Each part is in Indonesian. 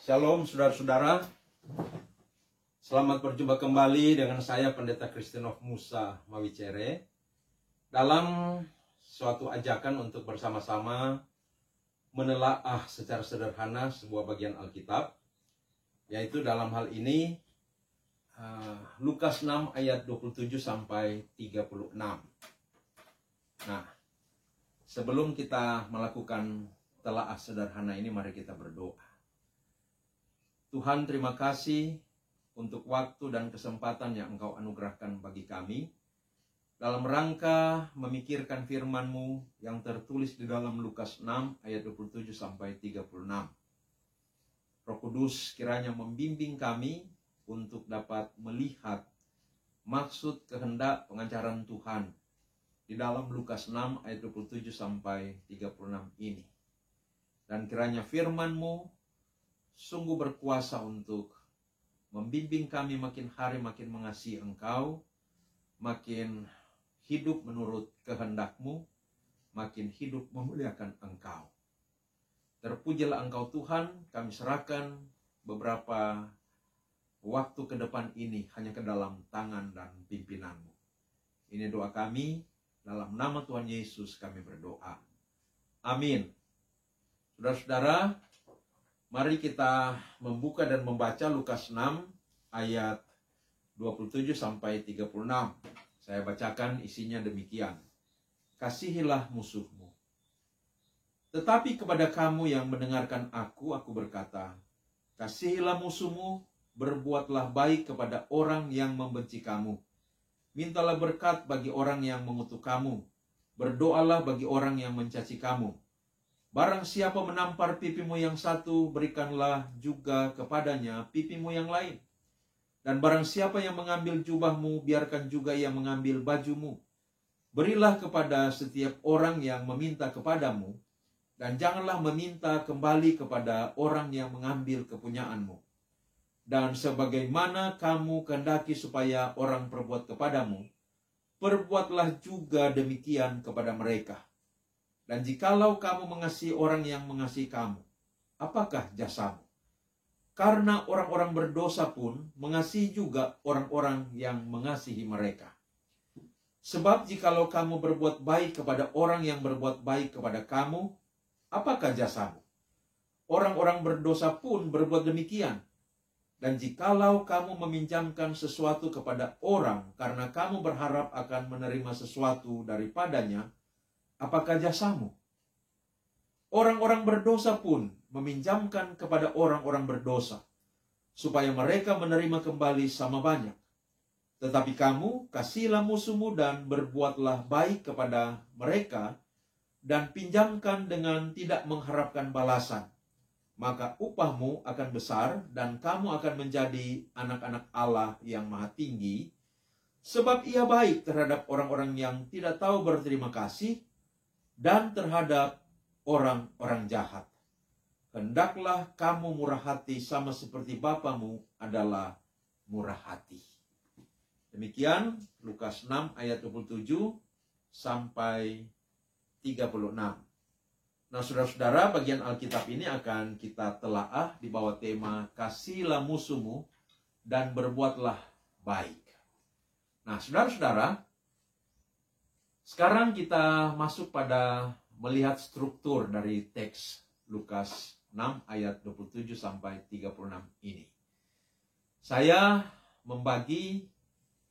Shalom saudara-saudara. Selamat berjumpa kembali dengan saya Pendeta Christianov Musa Mawicere dalam suatu ajakan untuk bersama-sama menelaah secara sederhana sebuah bagian Alkitab, yaitu dalam hal ini Lukas 6 ayat 27 sampai 36. Nah, sebelum kita melakukan telaah sederhana ini, mari kita berdoa. Tuhan, terima kasih untuk waktu dan kesempatan yang Engkau anugerahkan bagi kami dalam rangka memikirkan firman-Mu yang tertulis di dalam Lukas 6 ayat 27 sampai 36. Roh Kudus kiranya membimbing kami untuk dapat melihat maksud kehendak pengajaran Tuhan di dalam Lukas 6 ayat 27 sampai 36 ini. Dan kiranya firman-Mu sungguh berkuasa untuk membimbing kami makin hari makin mengasihi Engkau, makin hidup menurut kehendak-Mu, makin hidup memuliakan Engkau. Terpujilah Engkau Tuhan, kami serahkan beberapa waktu ke depan ini hanya ke dalam tangan dan pimpinan-Mu. Ini doa kami, dalam nama Tuhan Yesus kami berdoa. Amin. Saudara-saudara, mari kita membuka dan membaca Lukas 6 ayat 27 sampai 36. Saya bacakan isinya demikian. Kasihilah musuhmu. Tetapi kepada kamu yang mendengarkan aku berkata, kasihilah musuhmu, berbuatlah baik kepada orang yang membenci kamu. Mintalah berkat bagi orang yang mengutuk kamu. Berdoalah bagi orang yang mencaci kamu. Barang siapa menampar pipimu yang satu, berikanlah juga kepadanya pipimu yang lain. Dan barang siapa yang mengambil jubahmu, biarkan juga ia mengambil bajumu. Berilah kepada setiap orang yang meminta kepadamu, dan janganlah meminta kembali kepada orang yang mengambil kepunyaanmu. Dan sebagaimana kamu kehendaki supaya orang perbuat kepadamu, perbuatlah juga demikian kepada mereka. Dan jikalau kamu mengasihi orang yang mengasihi kamu, apakah jasamu? Karena orang-orang berdosa pun mengasihi juga orang-orang yang mengasihi mereka. Sebab jikalau kamu berbuat baik kepada orang yang berbuat baik kepada kamu, apakah jasamu? Orang-orang berdosa pun berbuat demikian. Dan jikalau kamu meminjamkan sesuatu kepada orang karena kamu berharap akan menerima sesuatu daripadanya, apakah jasamu? Orang-orang berdosa pun meminjamkan kepada orang-orang berdosa, supaya mereka menerima kembali sama banyak. Tetapi kamu, kasihilah musuhmu dan berbuatlah baik kepada mereka, dan pinjamkan dengan tidak mengharapkan balasan. Maka upahmu akan besar, dan kamu akan menjadi anak-anak Allah yang maha tinggi, sebab ia baik terhadap orang-orang yang tidak tahu berterima kasih, dan terhadap orang-orang jahat. Hendaklah kamu murah hati sama seperti Bapamu adalah murah hati. Demikian Lukas 6 ayat 27 sampai 36. Nah, saudara-saudara, bagian Alkitab ini akan kita telaah di bawah tema kasihilah musuhmu dan berbuatlah baik. Nah, saudara-saudara, sekarang kita masuk pada melihat struktur dari teks Lukas 6 ayat 27 sampai 36 ini. Saya membagi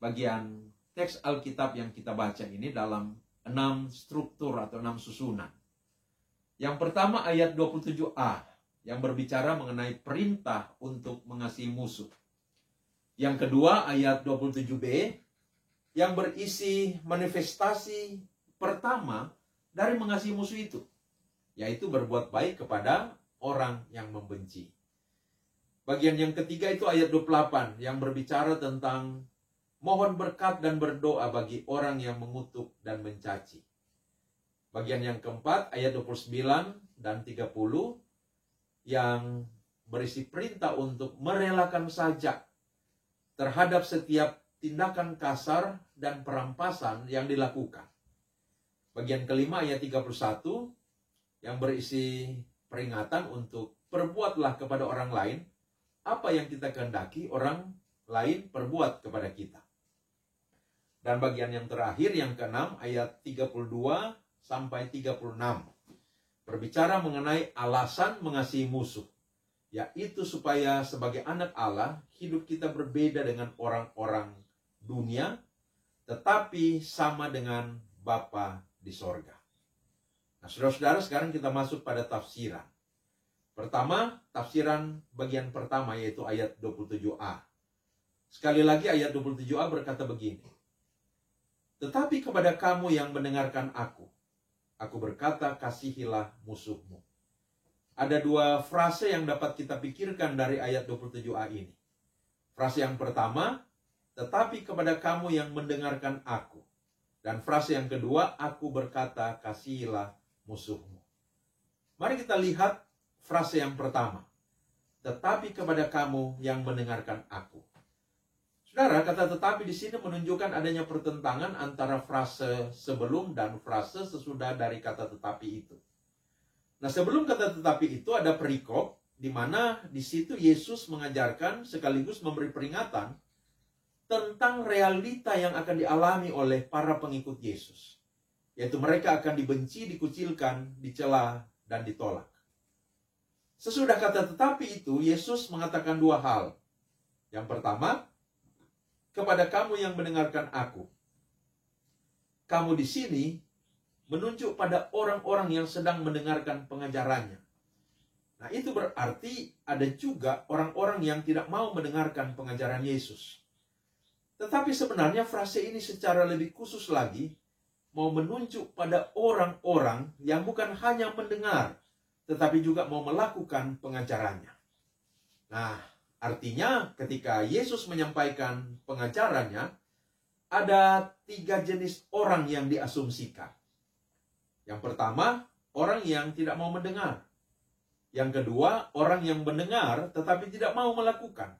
bagian teks Alkitab yang kita baca ini dalam 6 struktur atau 6 susunan. Yang pertama ayat 27a yang berbicara mengenai perintah untuk mengasihi musuh. Yang kedua ayat 27b yang berisi manifestasi pertama dari mengasihi musuh itu, yaitu berbuat baik kepada orang yang membenci. Bagian yang ketiga itu ayat 28 yang berbicara tentang mohon berkat dan berdoa bagi orang yang mengutuk dan mencaci. Bagian yang keempat ayat 29 dan 30 yang berisi perintah untuk merelakan sajak terhadap setiap tindakan kasar dan perampasan yang dilakukan. Bagian kelima ayat 31 yang berisi peringatan untuk perbuatlah kepada orang lain apa yang kita kehendaki orang lain perbuat kepada kita. Dan bagian yang terakhir, yang ke-6, ayat 32 sampai 36. Berbicara mengenai alasan mengasihi musuh, yaitu supaya sebagai anak Allah, hidup kita berbeda dengan orang-orang dunia, tetapi sama dengan Bapa di sorga. Nah, saudara-saudara, sekarang kita masuk pada tafsiran. Pertama, tafsiran bagian pertama, yaitu ayat 27a. Sekali lagi ayat 27a berkata begini. Tetapi kepada kamu yang mendengarkan aku berkata, kasihilah musuhmu. Ada dua frase yang dapat kita pikirkan dari ayat 27a ini. Frase yang pertama, tetapi kepada kamu yang mendengarkan aku. Dan frase yang kedua, aku berkata, kasihilah musuhmu. Mari kita lihat frase yang pertama. Tetapi kepada kamu yang mendengarkan aku. Saudara, kata tetapi di sini menunjukkan adanya pertentangan antara frase sebelum dan frase sesudah dari kata tetapi itu. Nah, sebelum kata tetapi itu ada perikop, di mana di situ Yesus mengajarkan sekaligus memberi peringatan tentang realita yang akan dialami oleh para pengikut Yesus. Yaitu mereka akan dibenci, dikucilkan, dicela, dan ditolak. Sesudah kata tetapi itu, Yesus mengatakan dua hal. Yang pertama, kepada kamu yang mendengarkan aku. Kamu di sini menunjuk pada orang-orang yang sedang mendengarkan pengajarannya. Nah, itu berarti ada juga orang-orang yang tidak mau mendengarkan pengajaran Yesus. Tetapi sebenarnya frase ini secara lebih khusus lagi mau menunjuk pada orang-orang yang bukan hanya mendengar, tetapi juga mau melakukan pengajarannya. Nah, artinya ketika Yesus menyampaikan pengajarannya, ada 3 jenis orang yang diasumsikan. Yang pertama, orang yang tidak mau mendengar. Yang kedua, orang yang mendengar tetapi tidak mau melakukan.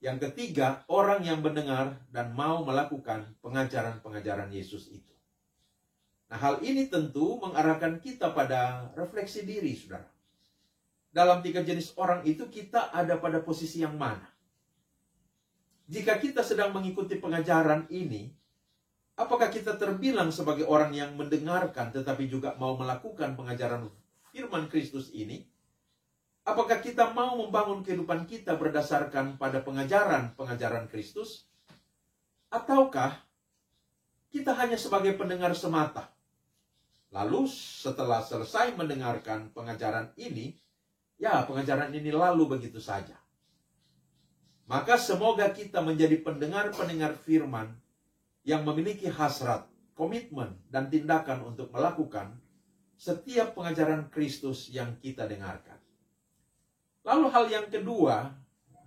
Yang ketiga, orang yang mendengar dan mau melakukan pengajaran-pengajaran Yesus itu. Nah, hal ini tentu mengarahkan kita pada refleksi diri, saudara. Dalam 3 jenis orang itu kita ada pada posisi yang mana? Jika kita sedang mengikuti pengajaran ini, apakah kita terbilang sebagai orang yang mendengarkan tetapi juga mau melakukan pengajaran firman Kristus ini? Apakah kita mau membangun kehidupan kita berdasarkan pada pengajaran Kristus? Ataukah kita hanya sebagai pendengar semata? Lalu setelah selesai mendengarkan pengajaran ini, ya, pengajaran ini lalu begitu saja. Maka semoga kita menjadi pendengar-pendengar firman yang memiliki hasrat, komitmen, dan tindakan untuk melakukan setiap pengajaran Kristus yang kita dengarkan. Lalu hal yang kedua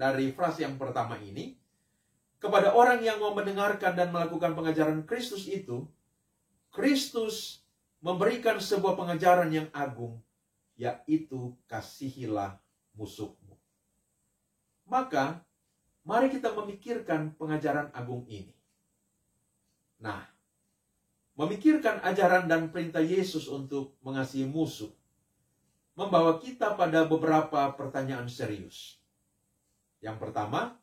dari frase yang pertama ini, kepada orang yang mau mendengarkan dan melakukan pengajaran Kristus itu, Kristus memberikan sebuah pengajaran yang agung, yaitu kasihilah musuhmu. Maka, mari kita memikirkan pengajaran agung ini. Nah, memikirkan ajaran dan perintah Yesus untuk mengasihi musuh, membawa kita pada beberapa pertanyaan serius. Yang pertama,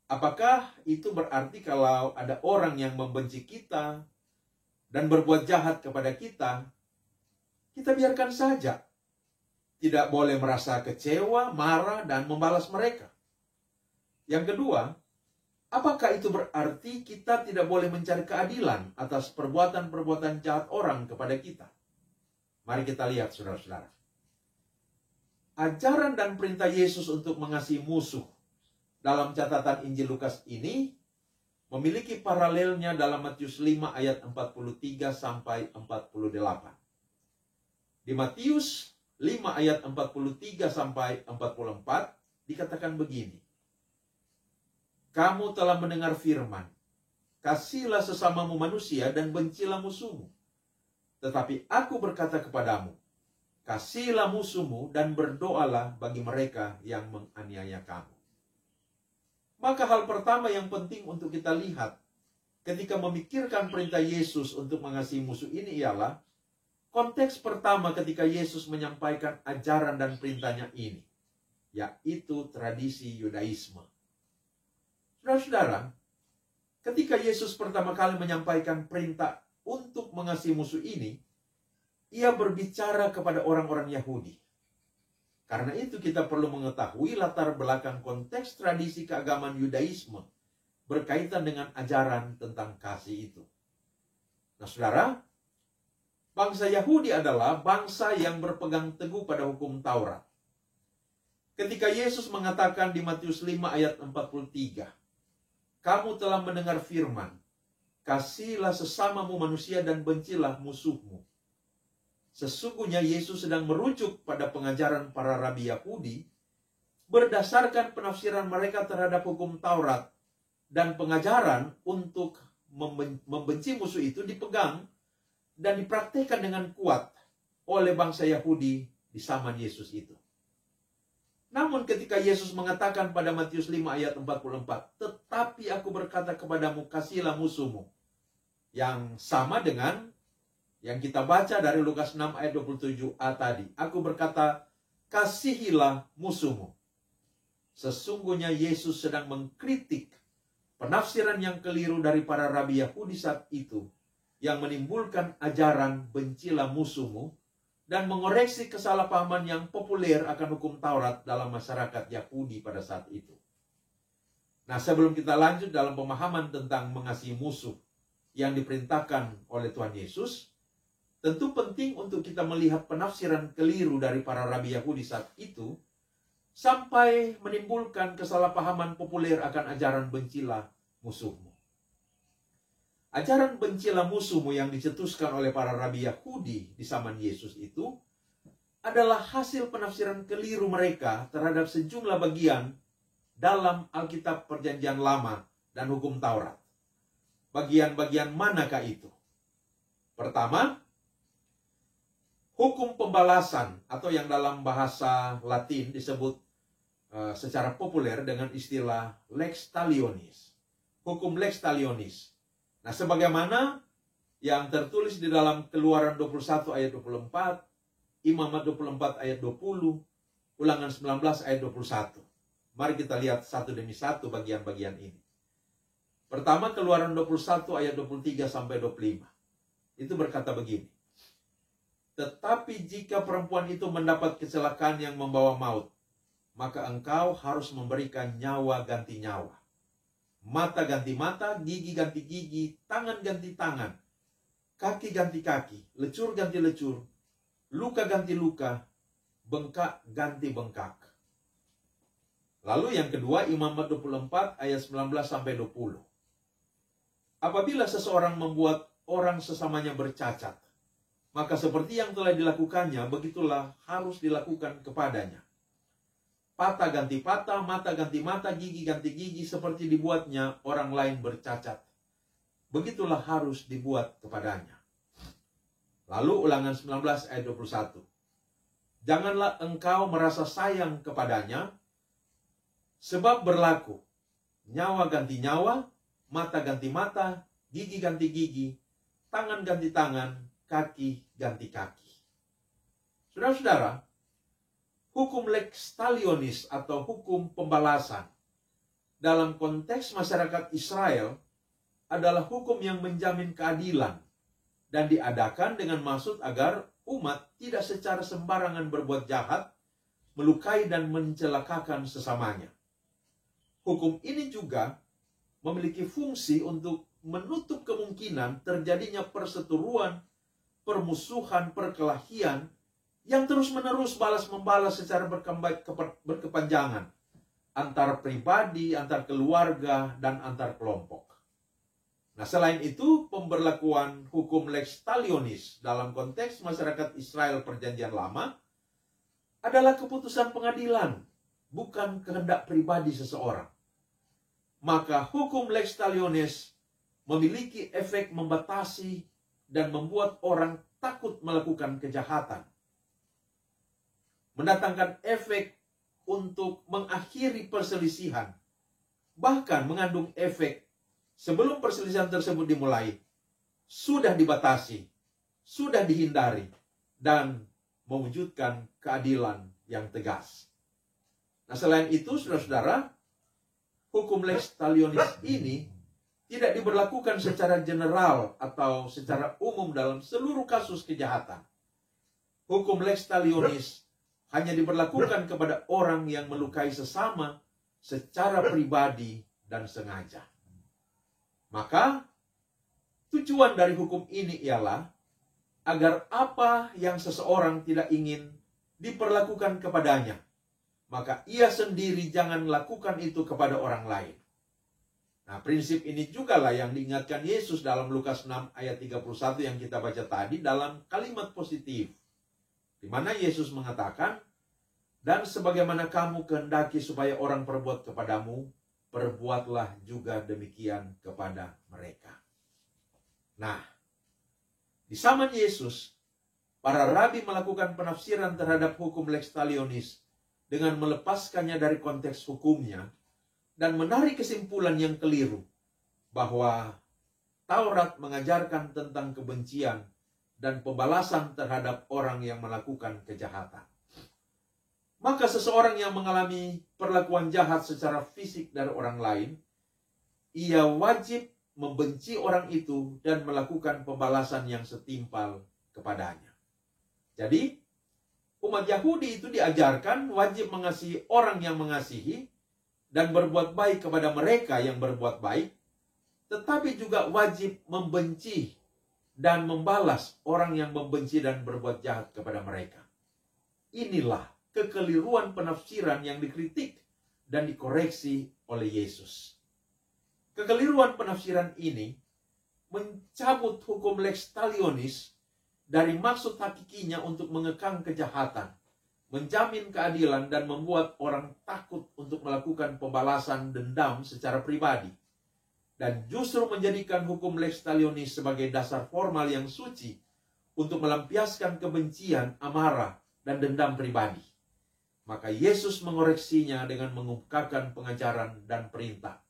apakah itu berarti kalau ada orang yang membenci kita dan berbuat jahat kepada kita, kita biarkan saja? Tidak boleh merasa kecewa, marah, dan membalas mereka. Yang kedua, apakah itu berarti kita tidak boleh mencari keadilan atas perbuatan-perbuatan jahat orang kepada kita? Mari kita lihat, saudara-saudara. Ajaran dan perintah Yesus untuk mengasihi musuh dalam catatan Injil Lukas ini memiliki paralelnya dalam Matius 5 ayat 43 sampai 48. Di Matius 5 ayat 43 sampai 44 dikatakan begini. Kamu telah mendengar firman, kasihilah sesamamu manusia dan bencilah musuhmu. Tetapi aku berkata kepadamu, kasihilah musuhmu dan berdoalah bagi mereka yang menganiaya kamu. Maka hal pertama yang penting untuk kita lihat ketika memikirkan perintah Yesus untuk mengasihi musuh ini ialah konteks pertama ketika Yesus menyampaikan ajaran dan perintahnya ini. yaitu tradisi Yudaisme. Saudara-saudara, ketika Yesus pertama kali menyampaikan perintah untuk mengasihi musuh ini, ia berbicara kepada orang-orang Yahudi. Karena itu kita perlu mengetahui latar belakang konteks tradisi keagamaan Yudaisme berkaitan dengan ajaran tentang kasih itu. Nah, saudara, bangsa Yahudi adalah bangsa yang berpegang teguh pada hukum Taurat. Ketika Yesus mengatakan di Matius 5 ayat 43, "Kamu telah mendengar firman, kasihilah sesamamu manusia dan bencilah musuhmu." Sesungguhnya Yesus sedang merujuk pada pengajaran para rabi Yahudi berdasarkan penafsiran mereka terhadap hukum Taurat, dan pengajaran untuk membenci musuh itu dipegang dan dipraktikkan dengan kuat oleh bangsa Yahudi di zaman Yesus itu. Namun ketika Yesus mengatakan pada Matius 5 ayat 44, "Tetapi aku berkata kepadamu, kasihilah musuhmu," yang sama dengan yang kita baca dari Lukas 6 ayat 27a tadi. "Aku berkata, kasihilah musuhmu." Sesungguhnya Yesus sedang mengkritik penafsiran yang keliru dari para rabi Yahudi saat itu, yang menimbulkan ajaran bencilah musuhmu, dan mengoreksi kesalahpahaman yang populer akan hukum Taurat dalam masyarakat Yahudi pada saat itu. Nah, sebelum kita lanjut dalam pemahaman tentang mengasihi musuh yang diperintahkan oleh Tuhan Yesus, tentu penting untuk kita melihat penafsiran keliru dari para rabi Yahudi saat itu, sampai menimbulkan kesalahpahaman populer akan ajaran bencilah musuhmu. Ajaran bencilah musuhmu yang dicetuskan oleh para rabi Yahudi di zaman Yesus itu adalah hasil penafsiran keliru mereka terhadap sejumlah bagian dalam Alkitab Perjanjian Lama dan hukum Taurat. Bagian-bagian manakah itu? Pertama, hukum pembalasan, atau yang dalam bahasa Latin disebut secara populer dengan istilah lex talionis. Hukum lex talionis. Nah, sebagaimana yang tertulis di dalam Keluaran 21 ayat 24, Imamat 24 ayat 20, Ulangan 19 ayat 21. Mari kita lihat satu demi satu bagian-bagian ini. Pertama, Keluaran 21 ayat 23 sampai 25. Itu berkata begini: "Tetapi jika perempuan itu mendapat kecelakaan yang membawa maut, maka engkau harus memberikan nyawa ganti nyawa, mata ganti mata, gigi ganti gigi, tangan ganti tangan, kaki ganti kaki, lecur ganti lecur, luka ganti luka, bengkak ganti bengkak." Lalu yang kedua, Imamat 24 ayat 19 sampai 20. "Apabila seseorang membuat orang sesamanya bercacat, maka seperti yang telah dilakukannya, begitulah harus dilakukan kepadanya. Patah ganti patah, mata ganti mata, gigi ganti gigi, seperti dibuatnya orang lain bercacat, begitulah harus dibuat kepadanya." Lalu Ulangan 19 ayat 21. "Janganlah engkau merasa sayang kepadanya, sebab berlaku nyawa ganti nyawa, mata ganti mata, gigi ganti gigi, tangan ganti tangan, kaki ganti kaki." Saudara-saudara, hukum lex talionis atau hukum pembalasan dalam konteks masyarakat Israel adalah hukum yang menjamin keadilan dan diadakan dengan maksud agar umat tidak secara sembarangan berbuat jahat, melukai dan mencelakakan sesamanya. Hukum ini juga memiliki fungsi untuk menutup kemungkinan terjadinya perseteruan, permusuhan, perkelahian yang terus-menerus balas-membalas secara berkepanjangan antar pribadi, antar keluarga, dan antar kelompok. Nah, selain itu, pemberlakuan hukum lex talionis dalam konteks masyarakat Israel Perjanjian Lama adalah keputusan pengadilan, bukan kehendak pribadi seseorang. Maka hukum lex talionis memiliki efek membatasi dan membuat orang takut melakukan kejahatan, mendatangkan efek untuk mengakhiri perselisihan, bahkan mengandung efek sebelum perselisihan tersebut dimulai, sudah dibatasi, sudah dihindari, dan mewujudkan keadilan yang tegas. Nah, selain itu, saudara-saudara, hukum lex talionis ini tidak diberlakukan secara general atau secara umum dalam seluruh kasus kejahatan. Hukum lex talionis hanya diberlakukan kepada orang yang melukai sesama secara pribadi dan sengaja. Maka, tujuan dari hukum ini ialah agar apa yang seseorang tidak ingin diperlakukan kepadanya, maka ia sendiri jangan lakukan itu kepada orang lain. Nah, prinsip ini juga lah yang diingatkan Yesus dalam Lukas 6 ayat 31 yang kita baca tadi dalam kalimat positif. Di mana Yesus mengatakan, dan sebagaimana kamu kehendaki supaya orang perbuat kepadamu, perbuatlah juga demikian kepada mereka. Nah, di zaman Yesus, para rabi melakukan penafsiran terhadap hukum lex talionis dengan melepaskannya dari konteks hukumnya dan menarik kesimpulan yang keliru bahwa Taurat mengajarkan tentang kebencian dan pembalasan terhadap orang yang melakukan kejahatan. Maka seseorang yang mengalami perlakuan jahat secara fisik dari orang lain, ia wajib membenci orang itu dan melakukan pembalasan yang setimpal kepadanya. Jadi, umat Yahudi itu diajarkan wajib mengasihi orang yang mengasihi dan berbuat baik kepada mereka yang berbuat baik, tetapi juga wajib membenci dan membalas orang yang membenci dan berbuat jahat kepada mereka. Inilah kekeliruan penafsiran yang dikritik dan dikoreksi oleh Yesus. Kekeliruan penafsiran ini mencabut hukum lex talionis dari maksud hakikinya untuk mengekang kejahatan, menjamin keadilan, dan membuat orang takut untuk melakukan pembalasan dendam secara pribadi, dan justru menjadikan hukum lex talionis sebagai dasar formal yang suci untuk melampiaskan kebencian, amarah, dan dendam pribadi. Maka Yesus mengoreksinya dengan mengungkapkan pengajaran dan perintah.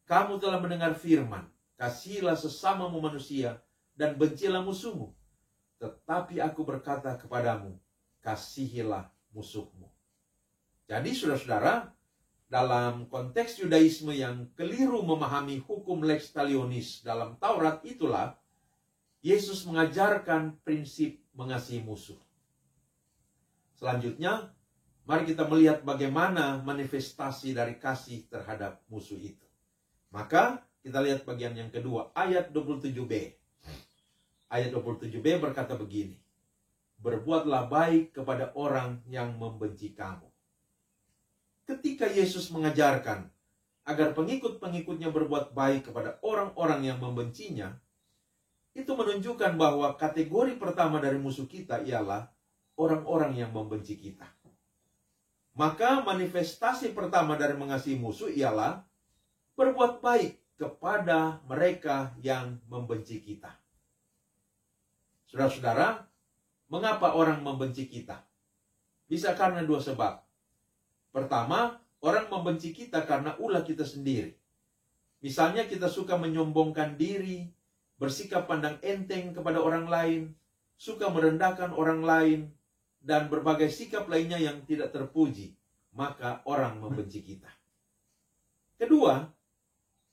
Kamu telah mendengar firman, kasihilah sesamamu manusia dan bencilah musuhmu. Tetapi aku berkata kepadamu, kasihilah musuhmu. Jadi saudara-saudara, dalam konteks Yudaisme yang keliru memahami hukum lex talionis dalam Taurat itulah, Yesus mengajarkan prinsip mengasihi musuh. Selanjutnya, mari kita melihat bagaimana manifestasi dari kasih terhadap musuh itu. Maka kita lihat bagian yang kedua, ayat 27b. Ayat 27b berkata begini, berbuatlah baik kepada orang yang membenci kamu. Ketika Yesus mengajarkan agar pengikut-pengikutnya berbuat baik kepada orang-orang yang membencinya, itu menunjukkan bahwa kategori pertama dari musuh kita ialah orang-orang yang membenci kita. Maka manifestasi pertama dari mengasihi musuh ialah berbuat baik kepada mereka yang membenci kita. Saudara-saudara, mengapa orang membenci kita? Bisa karena dua sebab. Pertama, orang membenci kita karena ulah kita sendiri. Misalnya kita suka menyombongkan diri, bersikap pandang enteng kepada orang lain, suka merendahkan orang lain, dan berbagai sikap lainnya yang tidak terpuji, maka orang membenci kita. Kedua,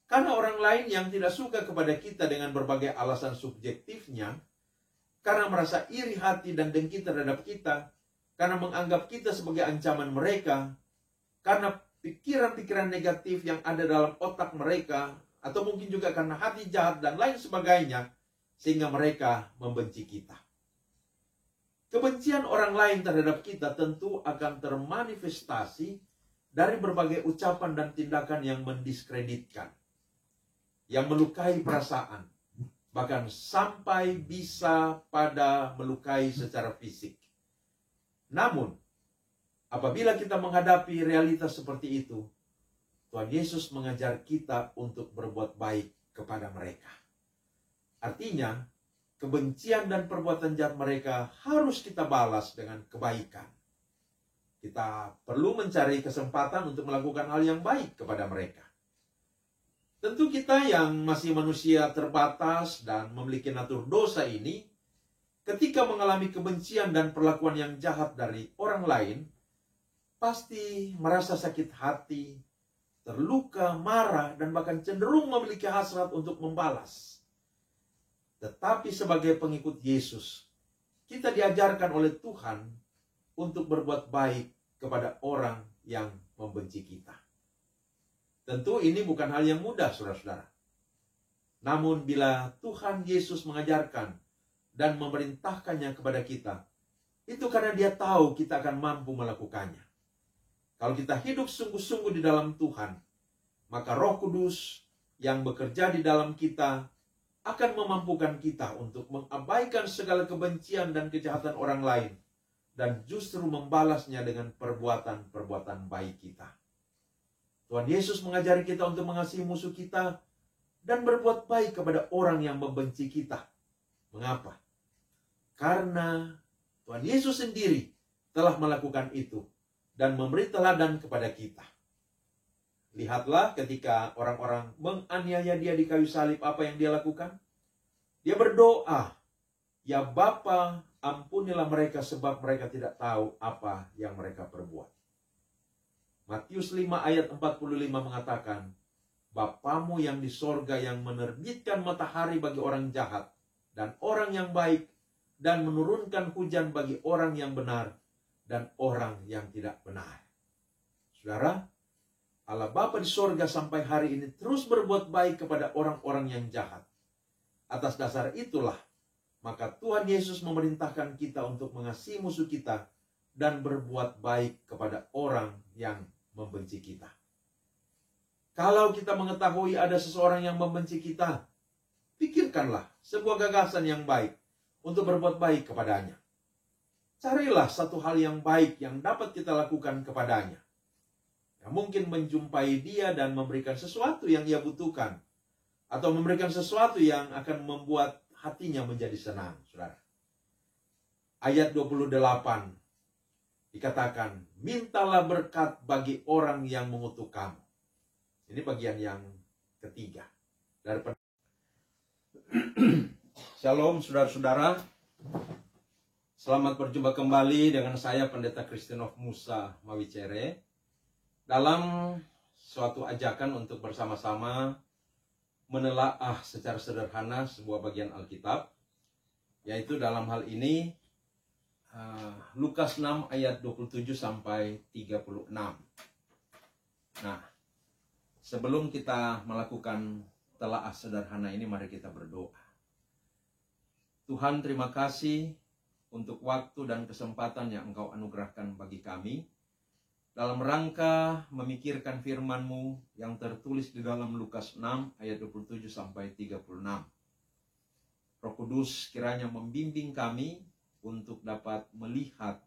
karena orang lain yang tidak suka kepada kita dengan berbagai alasan subjektifnya, karena merasa iri hati dan dengki terhadap kita, karena menganggap kita sebagai ancaman mereka, karena pikiran-pikiran negatif yang ada dalam otak mereka, atau mungkin juga karena hati jahat dan lain sebagainya, sehingga mereka membenci kita. Kebencian orang lain terhadap kita tentu akan termanifestasi dari berbagai ucapan dan tindakan yang mendiskreditkan, yang melukai perasaan, bahkan sampai bisa pada melukai secara fisik. Namun, apabila kita menghadapi realitas seperti itu, Tuhan Yesus mengajar kita untuk berbuat baik kepada mereka. Artinya, kebencian dan perbuatan jahat mereka harus kita balas dengan kebaikan. Kita perlu mencari kesempatan untuk melakukan hal yang baik kepada mereka. Tentu kita yang masih manusia terbatas dan memiliki natur dosa ini, ketika mengalami kebencian dan perlakuan yang jahat dari orang lain, pasti merasa sakit hati, terluka, marah, dan bahkan cenderung memiliki hasrat untuk membalas. Tetapi sebagai pengikut Yesus, kita diajarkan oleh Tuhan untuk berbuat baik kepada orang yang membenci kita. Tentu ini bukan hal yang mudah, saudara-saudara. Namun bila Tuhan Yesus mengajarkan dan memerintahkannya kepada kita, itu karena Dia tahu kita akan mampu melakukannya. Kalau kita hidup sungguh-sungguh di dalam Tuhan, maka Roh Kudus yang bekerja di dalam kita akan memampukan kita untuk mengabaikan segala kebencian dan kejahatan orang lain, dan justru membalasnya dengan perbuatan-perbuatan baik kita. Tuhan Yesus mengajari kita untuk mengasihi musuh kita dan berbuat baik kepada orang yang membenci kita. Mengapa? Karena Tuhan Yesus sendiri telah melakukan itu dan memberi teladan kepada kita. Lihatlah ketika orang-orang menganiaya Dia di kayu salib, apa yang Dia lakukan? Dia berdoa, "Ya Bapa, ampunilah mereka sebab mereka tidak tahu apa yang mereka perbuat." Matius 5 ayat 45 mengatakan, "Bapamu yang di sorga yang menerbitkan matahari bagi orang jahat dan orang yang baik, dan menurunkan hujan bagi orang yang benar dan orang yang tidak benar." Saudara, Allah Bapa di sorga sampai hari ini terus berbuat baik kepada orang-orang yang jahat. Atas dasar itulah, maka Tuhan Yesus memerintahkan kita untuk mengasihi musuh kita dan berbuat baik kepada orang yang membenci kita. Kalau kita mengetahui ada seseorang yang membenci kita, pikirkanlah sebuah gagasan yang baik untuk berbuat baik kepadanya. Carilah satu hal yang baik yang dapat kita lakukan kepadanya. Ya, mungkin menjumpai dia dan memberikan sesuatu yang ia butuhkan, atau memberikan sesuatu yang akan membuat hatinya menjadi senang, saudara. Ayat 28 dikatakan, "Mintalah berkat bagi orang yang mengutuk kamu." Ini bagian yang ketiga. Shalom saudara-saudara. Selamat berjumpa kembali dengan saya Pendeta Christian of Musa Mawicere dalam suatu ajakan untuk bersama-sama menelaah secara sederhana sebuah bagian Alkitab, yaitu dalam hal ini Lukas 6 ayat 27 sampai 36. Nah, sebelum kita melakukan telaah sederhana ini, mari kita berdoa. Tuhan, terima kasih untuk waktu dan kesempatan yang Engkau anugerahkan bagi kami dalam rangka memikirkan firman-Mu yang tertulis di dalam Lukas 6 ayat 27 sampai 36. Roh Kudus kiranya membimbing kami untuk dapat melihat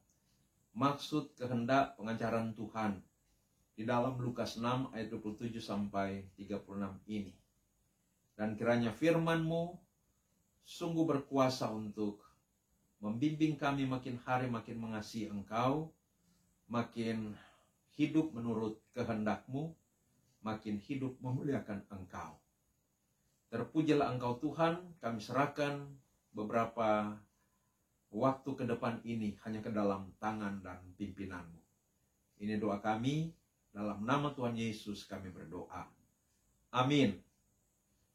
maksud kehendak pengajaran Tuhan di dalam Lukas 6 ayat 27 sampai 36 ini. Dan kiranya firman-Mu sungguh berkuasa untuk membimbing kami makin hari makin mengasihi Engkau, makin hidup menurut kehendak-Mu, makin hidup memuliakan Engkau. Terpujilah Engkau Tuhan, kami serahkan beberapa waktu ke depan ini hanya ke dalam tangan dan pimpinan-Mu. Ini doa kami, dalam nama Tuhan Yesus kami berdoa. Amin.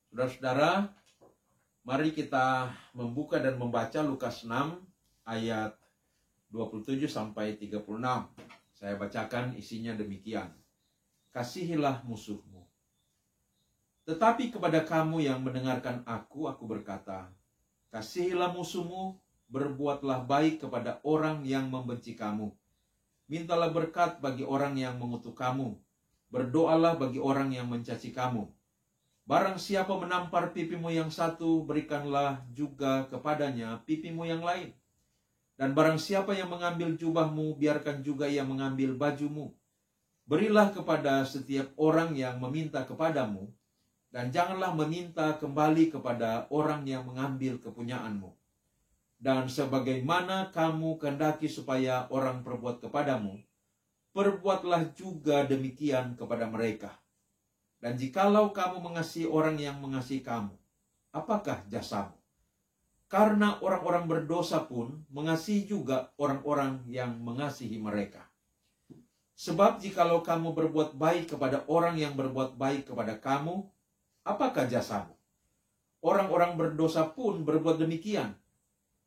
Saudara-saudara, mari kita membuka dan membaca Lukas 6 ayat 27 sampai 36. Saya bacakan isinya demikian. "Kasihilah musuhmu. Tetapi kepada kamu yang mendengarkan aku berkata, kasihilah musuhmu, berbuatlah baik kepada orang yang membenci kamu. Mintalah berkat bagi orang yang mengutuk kamu. Berdoalah bagi orang yang mencaci kamu. Barang siapa menampar pipimu yang satu, berikanlah juga kepadanya pipimu yang lain. Dan barang siapa yang mengambil jubahmu, biarkan juga ia mengambil bajumu. Berilah kepada setiap orang yang meminta kepadamu, dan janganlah meminta kembali kepada orang yang mengambil kepunyaanmu. Dan sebagaimana kamu kehendaki supaya orang perbuat kepadamu, perbuatlah juga demikian kepada mereka. Dan jikalau kamu mengasihi orang yang mengasihi kamu, apakah jasamu? Karena orang-orang berdosa pun mengasihi juga orang-orang yang mengasihi mereka. Sebab jikalau kamu berbuat baik kepada orang yang berbuat baik kepada kamu, apakah jasamu? Orang-orang berdosa pun berbuat demikian.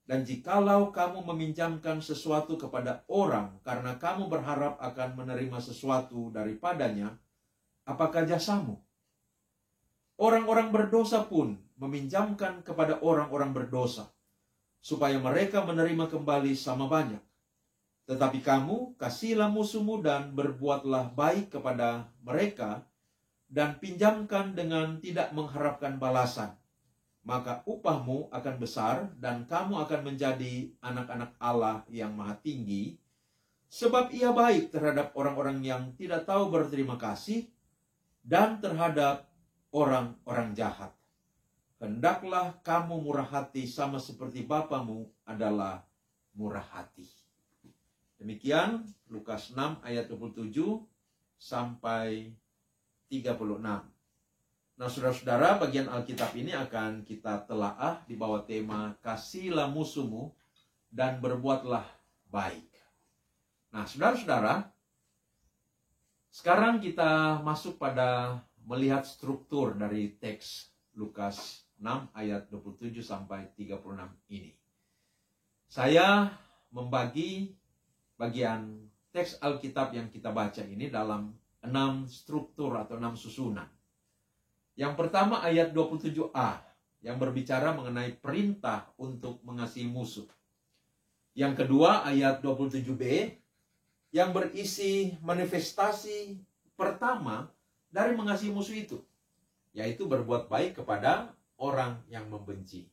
Dan jikalau kamu meminjamkan sesuatu kepada orang karena kamu berharap akan menerima sesuatu daripadanya, apakah jasamu? Orang-orang berdosa pun meminjamkan kepada orang-orang berdosa, supaya mereka menerima kembali sama banyak. Tetapi kamu kasihlah musuhmu dan berbuatlah baik kepada mereka, dan pinjamkan dengan tidak mengharapkan balasan. Maka upahmu akan besar dan kamu akan menjadi anak-anak Allah yang maha tinggi, sebab ia baik terhadap orang-orang yang tidak tahu berterima kasih dan terhadap orang-orang jahat. Hendaklah kamu murah hati sama seperti Bapamu adalah murah hati. Demikian Lukas 6 ayat 27 sampai 36. Nah, saudara-saudara, bagian Alkitab ini akan kita telaah di bawah tema kasihlah musuhmu dan berbuatlah baik. Nah, saudara-saudara, sekarang kita masuk pada melihat struktur dari teks Lukas 6 ayat 27 sampai 36 ini. Saya membagi bagian teks Alkitab yang kita baca ini dalam 6 struktur atau 6 susunan. Yang pertama ayat 27a yang berbicara mengenai perintah untuk mengasihi musuh. Yang kedua ayat 27b yang berisi manifestasi pertama dari mengasihi musuh itu, yaitu berbuat baik kepada orang yang membenci.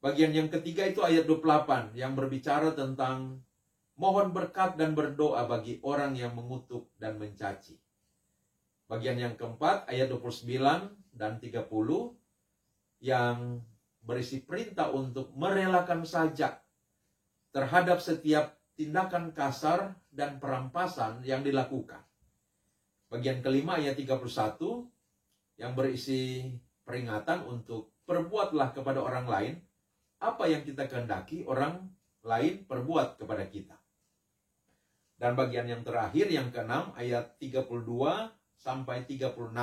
Bagian yang ketiga itu ayat 28 yang berbicara tentang mohon berkat dan berdoa bagi orang yang mengutuk dan mencaci. Bagian yang keempat, ayat 29 dan 30, yang berisi perintah untuk merelakan sajak terhadap setiap tindakan kasar dan perampasan yang dilakukan. Bagian kelima, ayat 31, yang berisi peringatan untuk perbuatlah kepada orang lain apa yang kita kehendaki orang lain perbuat kepada kita. Dan bagian yang terakhir, yang keenam, ayat 32 sampai 36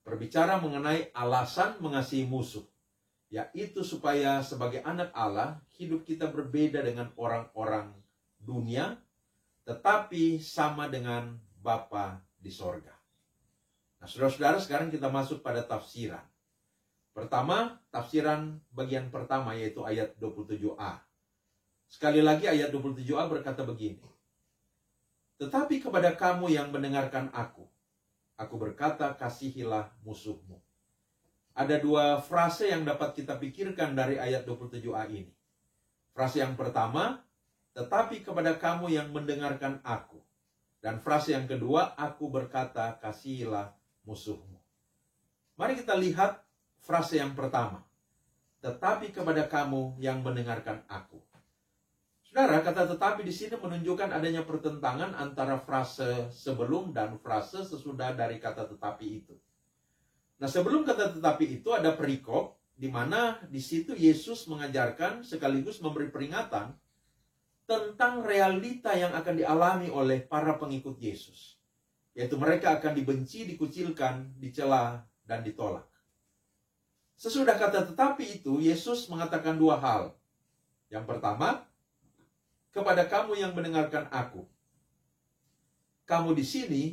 berbicara mengenai alasan mengasihi musuh, yaitu supaya sebagai anak Allah hidup kita berbeda dengan orang-orang dunia, tetapi sama dengan Bapa di sorga. Nah, saudara-saudara, sekarang kita masuk pada tafsiran. Pertama, tafsiran bagian pertama yaitu ayat 27a. Sekali lagi ayat 27a berkata begini: tetapi kepada kamu yang mendengarkan aku berkata, kasihilah musuhmu. Ada dua frase yang dapat kita pikirkan dari ayat 27a ini. Frase yang pertama, tetapi kepada kamu yang mendengarkan aku. Dan frase yang kedua, aku berkata, kasihilah musuhmu. Mari kita lihat frase yang pertama, tetapi kepada kamu yang mendengarkan aku. Saudara, kata tetapi di sini menunjukkan adanya pertentangan antara frase sebelum dan frase sesudah dari kata tetapi itu. Nah, sebelum kata tetapi itu ada perikop di mana di situ Yesus mengajarkan sekaligus memberi peringatan tentang realita yang akan dialami oleh para pengikut Yesus, yaitu mereka akan dibenci, dikucilkan, dicela, dan ditolak. Sesudah kata tetapi itu, Yesus mengatakan dua hal. Yang pertama, kepada kamu yang mendengarkan aku. Kamu di sini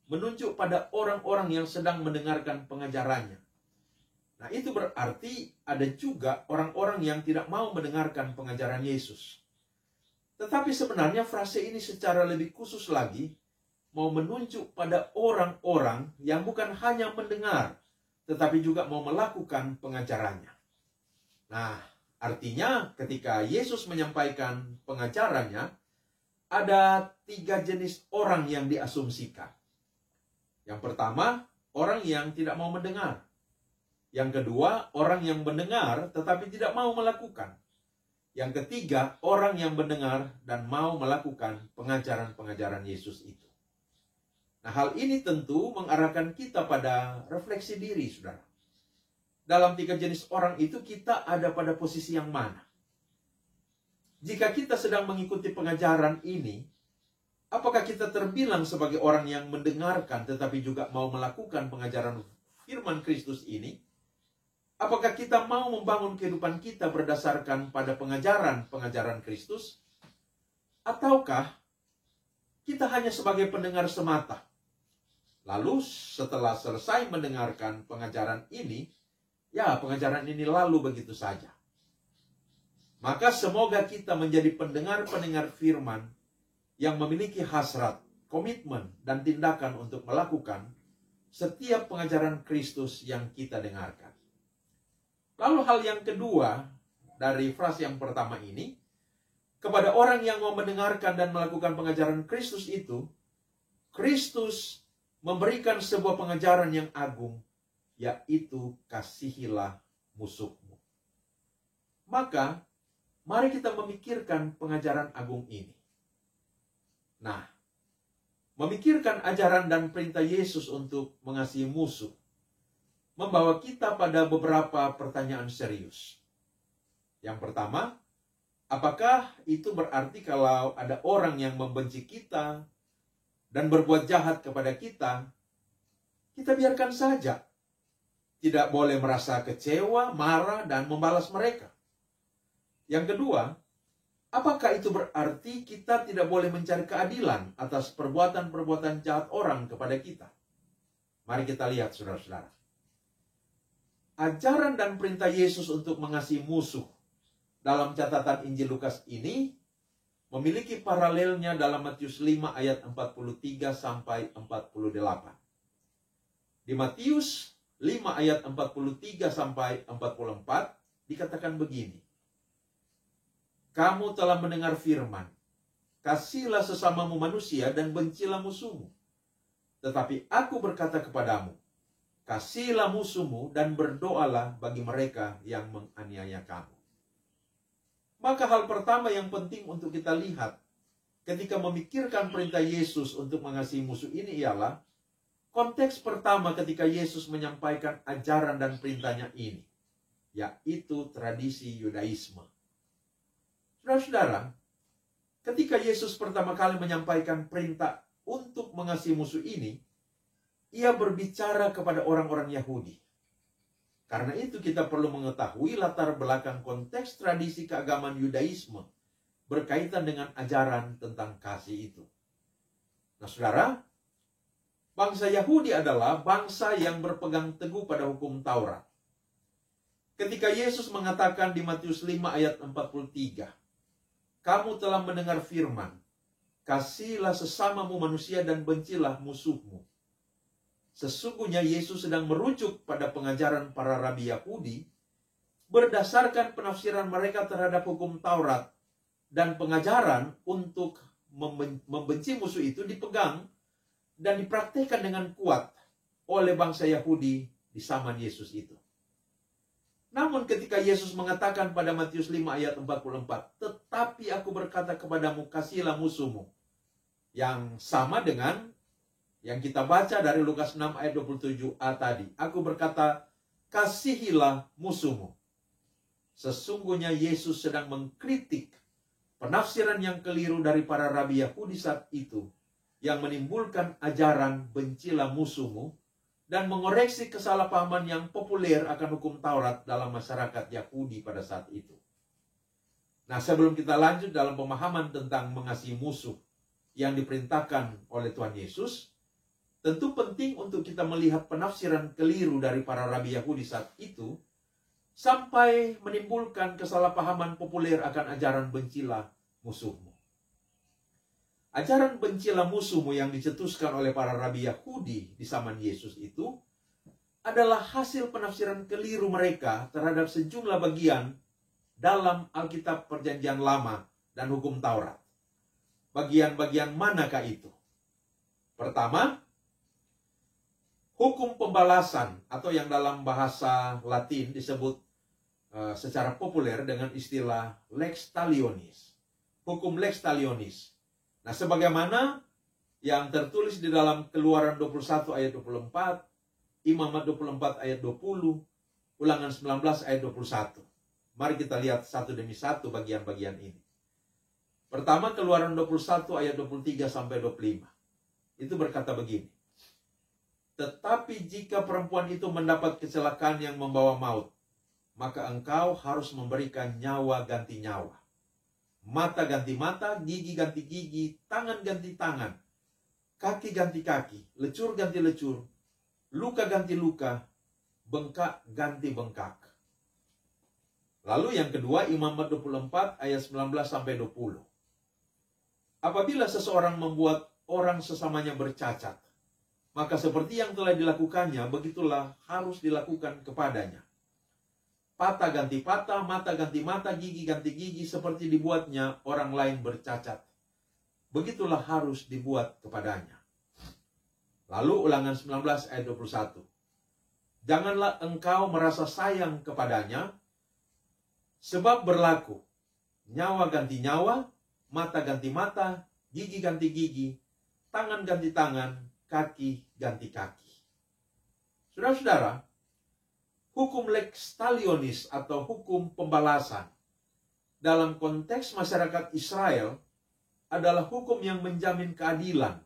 menunjuk pada orang-orang yang sedang mendengarkan pengajarannya. Nah, itu berarti ada juga orang-orang yang tidak mau mendengarkan pengajaran Yesus. Tetapi sebenarnya frase ini secara lebih khusus lagi mau menunjuk pada orang-orang yang bukan hanya mendengar, tetapi juga mau melakukan pengajarannya. Nah, artinya ketika Yesus menyampaikan pengajarannya, ada tiga jenis orang yang diasumsikan. Yang pertama, orang yang tidak mau mendengar. Yang kedua, orang yang mendengar tetapi tidak mau melakukan. Yang ketiga, orang yang mendengar dan mau melakukan pengajaran-pengajaran Yesus itu. Nah, hal ini tentu mengarahkan kita pada refleksi diri, saudara. Dalam tiga jenis orang itu kita ada pada posisi yang mana? Jika kita sedang mengikuti pengajaran ini, Apakah kita terbilang sebagai orang yang mendengarkan tetapi juga mau melakukan pengajaran firman Kristus ini? Apakah kita mau membangun kehidupan kita berdasarkan pada pengajaran Kristus? Ataukah kita hanya sebagai pendengar semata? Lalu setelah selesai mendengarkan pengajaran ini, ya pengajaran ini lalu begitu saja. Maka semoga kita menjadi pendengar-pendengar firman yang memiliki hasrat, komitmen, dan tindakan untuk melakukan setiap pengajaran Kristus yang kita dengarkan. Lalu hal yang kedua dari frase yang pertama ini, kepada orang yang mau mendengarkan dan melakukan pengajaran Kristus itu, Kristus memberikan sebuah pengajaran yang agung, yaitu kasihilah musuhmu. Maka, mari kita memikirkan pengajaran agung ini. Nah, memikirkan ajaran dan perintah Yesus untuk mengasihi musuh membawa kita pada beberapa pertanyaan serius. Yang pertama, apakah itu berarti kalau ada orang yang membenci kita dan berbuat jahat kepada kita, kita biarkan saja? Tidak boleh merasa kecewa, marah, dan membalas mereka. Yang kedua, apakah itu berarti kita tidak boleh mencari keadilan atas perbuatan-perbuatan jahat orang kepada kita? Mari kita lihat, saudara-saudara. Ajaran dan perintah Yesus untuk mengasihi musuh dalam catatan Injil Lukas ini memiliki paralelnya dalam Matius 5 ayat 43 sampai 48. Di Matius 5 ayat 43 sampai 44 dikatakan begini. Kamu telah mendengar firman, kasihilah sesamamu manusia dan bencilah musuhmu. Tetapi aku berkata kepadamu, kasihilah musuhmu dan berdoalah bagi mereka yang menganiaya kamu. Maka hal pertama yang penting untuk kita lihat ketika memikirkan perintah Yesus untuk mengasihi musuh ini ialah konteks pertama ketika Yesus menyampaikan ajaran dan perintahnya ini, yaitu tradisi Yudaisme. Saudara-saudara, ketika Yesus pertama kali menyampaikan perintah untuk mengasihi musuh ini, ia berbicara kepada orang-orang Yahudi. Karena itu kita perlu mengetahui latar belakang konteks tradisi keagamaan Yudaisme berkaitan dengan ajaran tentang kasih itu. Nah, saudara, bangsa Yahudi adalah bangsa yang berpegang teguh pada hukum Taurat. Ketika Yesus mengatakan di Matius 5 ayat 43, kamu telah mendengar firman, kasihilah sesamamu manusia dan bencilah musuhmu. Sesungguhnya Yesus sedang merujuk pada pengajaran para rabi Yahudi berdasarkan penafsiran mereka terhadap hukum Taurat, dan pengajaran untuk membenci musuh itu dipegang dan dipraktikkan dengan kuat oleh bangsa Yahudi di zaman Yesus itu. Namun ketika Yesus mengatakan pada Matius 5 ayat 44, tetapi aku berkata kepadamu, kasihilah musuhmu, yang sama dengan yang kita baca dari Lukas 6 ayat 27a tadi. Aku berkata, kasihilah musuhmu. Sesungguhnya Yesus sedang mengkritik penafsiran yang keliru dari para rabi Yahudi saat itu, yang menimbulkan ajaran bencilah musuhmu, dan mengoreksi kesalahpahaman yang populer akan hukum Taurat dalam masyarakat Yahudi pada saat itu. Nah, sebelum kita lanjut dalam pemahaman tentang mengasihi musuh yang diperintahkan oleh Tuhan Yesus, tentu penting untuk kita melihat penafsiran keliru dari para rabi Yahudi saat itu sampai menimbulkan kesalahpahaman populer akan ajaran bencilah musuhmu. Ajaran bencilah musuhmu yang dicetuskan oleh para rabi Yahudi di zaman Yesus itu adalah hasil penafsiran keliru mereka terhadap sejumlah bagian dalam Alkitab Perjanjian Lama dan hukum Taurat. Bagian-bagian manakah itu? Pertama, hukum pembalasan, atau yang dalam bahasa Latin disebut secara populer dengan istilah lex talionis. Hukum lex talionis. Nah, sebagaimana yang tertulis di dalam Keluaran 21 ayat 24, Imamat 24 ayat 20, Ulangan 19 ayat 21. Mari kita lihat satu demi satu bagian-bagian ini. Pertama, Keluaran 21 ayat 23 sampai 25. Itu berkata begini. Tetapi jika perempuan itu mendapat kecelakaan yang membawa maut, maka engkau harus memberikan nyawa ganti nyawa. Mata ganti mata, gigi ganti gigi, tangan ganti tangan, kaki ganti kaki, lecur ganti lecur, luka ganti luka, bengkak ganti bengkak. Lalu yang kedua, Imamat 24 ayat 19 sampai 20. Apabila seseorang membuat orang sesamanya bercacat, maka seperti yang telah dilakukannya, begitulah harus dilakukan kepadanya. Patah ganti patah, mata ganti mata, gigi ganti gigi, seperti dibuatnya orang lain bercacat. Begitulah harus dibuat kepadanya. Lalu Ulangan 19 ayat 21. Janganlah engkau merasa sayang kepadanya, sebab berlaku nyawa ganti nyawa, mata ganti mata, gigi ganti gigi, tangan ganti tangan, kaki ganti kaki. Saudara-saudara, hukum lex talionis atau hukum pembalasan dalam konteks masyarakat Israel adalah hukum yang menjamin keadilan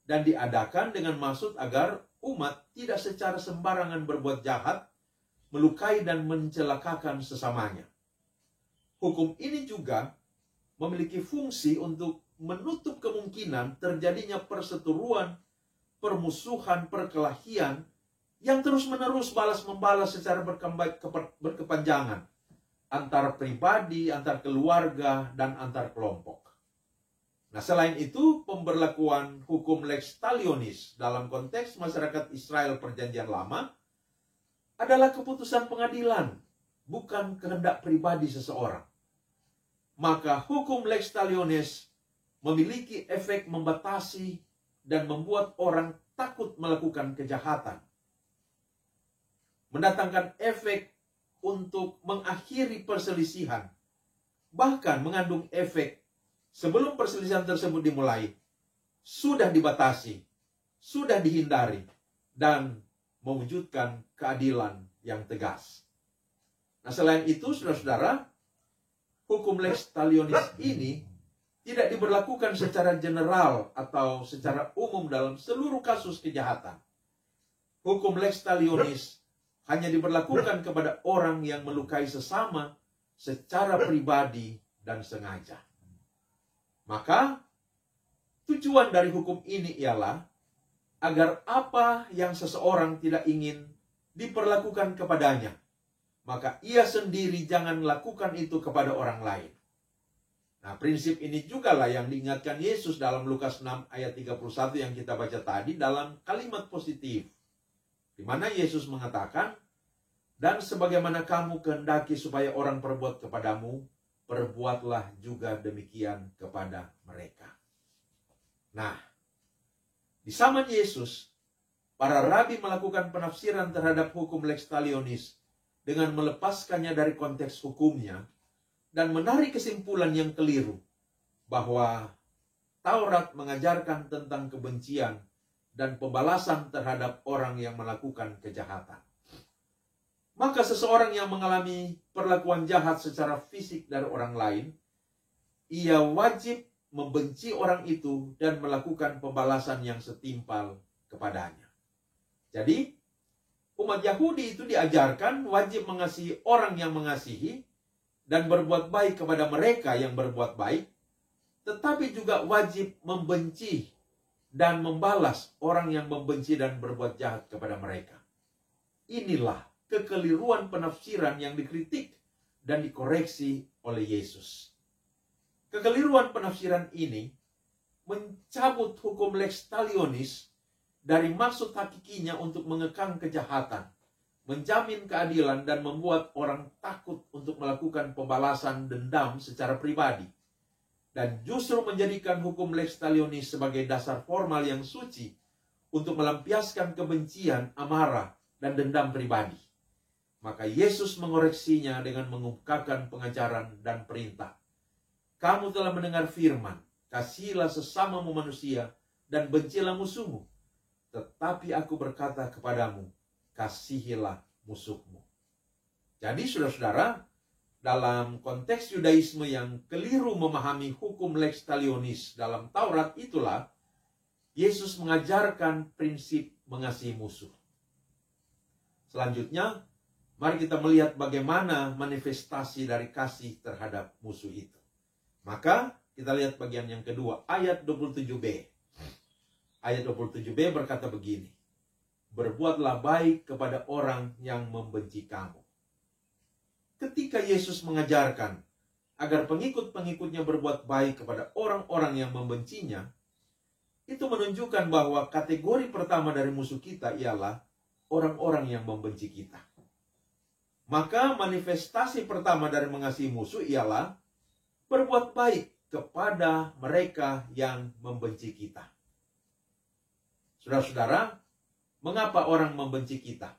dan diadakan dengan maksud agar umat tidak secara sembarangan berbuat jahat, melukai dan mencelakakan sesamanya. Hukum ini juga memiliki fungsi untuk menutup kemungkinan terjadinya perseteruan, permusuhan, perkelahian yang terus-menerus balas-membalas secara berkepanjangan antar pribadi, antar keluarga, dan antar kelompok. Nah, selain itu, pemberlakuan hukum lex talionis dalam konteks masyarakat Israel Perjanjian Lama adalah keputusan pengadilan, bukan kehendak pribadi seseorang. Maka hukum lex talionis memiliki efek membatasi dan membuat orang takut melakukan kejahatan. Mendatangkan efek untuk mengakhiri perselisihan, bahkan mengandung efek sebelum perselisihan tersebut dimulai, sudah dibatasi, sudah dihindari, dan mewujudkan keadilan yang tegas. Nah, selain itu, saudara-saudara, hukum lex talionis ini tidak diberlakukan secara general atau secara umum dalam seluruh kasus kejahatan. Hukum lex talionis hanya diberlakukan kepada orang yang melukai sesama secara pribadi dan sengaja. Maka, tujuan dari hukum ini ialah agar apa yang seseorang tidak ingin diperlakukan kepadanya, maka ia sendiri jangan lakukan itu kepada orang lain. Nah, prinsip ini juga lah yang diingatkan Yesus dalam Lukas 6 ayat 31 yang kita baca tadi dalam kalimat positif. Di mana Yesus mengatakan, dan sebagaimana kamu kehendaki supaya orang perbuat kepadamu, perbuatlah juga demikian kepada mereka. Nah, di zaman Yesus, para rabi melakukan penafsiran terhadap hukum lex talionis dengan melepaskannya dari konteks hukumnya dan menarik kesimpulan yang keliru bahwa Taurat mengajarkan tentang kebencian dan pembalasan terhadap orang yang melakukan kejahatan. Maka seseorang yang mengalami perlakuan jahat secara fisik dari orang lain, ia wajib membenci orang itu dan melakukan pembalasan yang setimpal kepadanya. Jadi, umat Yahudi itu diajarkan wajib mengasihi orang yang mengasihi dan berbuat baik kepada mereka yang berbuat baik, tetapi juga wajib membenci dan membalas orang yang membenci dan berbuat jahat kepada mereka. Inilah kekeliruan penafsiran yang dikritik dan dikoreksi oleh Yesus. Kekeliruan penafsiran ini mencabut hukum lex talionis dari maksud hakikinya untuk mengekang kejahatan, menjamin keadilan, dan membuat orang takut untuk melakukan pembalasan dendam secara pribadi. Dan justru menjadikan hukum lex talionis sebagai dasar formal yang suci untuk melampiaskan kebencian, amarah, dan dendam pribadi. Maka Yesus mengoreksinya dengan mengungkapkan pengajaran dan perintah. Kamu telah mendengar firman, kasihilah sesamamu manusia dan bencilah musuhmu. Tetapi aku berkata kepadamu, kasihilah musuhmu. Jadi saudara-saudara, dalam konteks Yudaisme yang keliru memahami hukum lex talionis dalam Taurat, itulah Yesus mengajarkan prinsip mengasihi musuh. Selanjutnya, mari kita melihat bagaimana manifestasi dari kasih terhadap musuh itu. Maka kita lihat bagian yang kedua, ayat 27b. Ayat 27b berkata begini, berbuatlah baik kepada orang yang membenci kamu. Ketika Yesus mengajarkan agar pengikut-pengikutnya berbuat baik kepada orang-orang yang membencinya, itu menunjukkan bahwa kategori pertama dari musuh kita ialah orang-orang yang membenci kita. Maka manifestasi pertama dari mengasihi musuh ialah berbuat baik kepada mereka yang membenci kita. Saudara-saudara, mengapa orang membenci kita?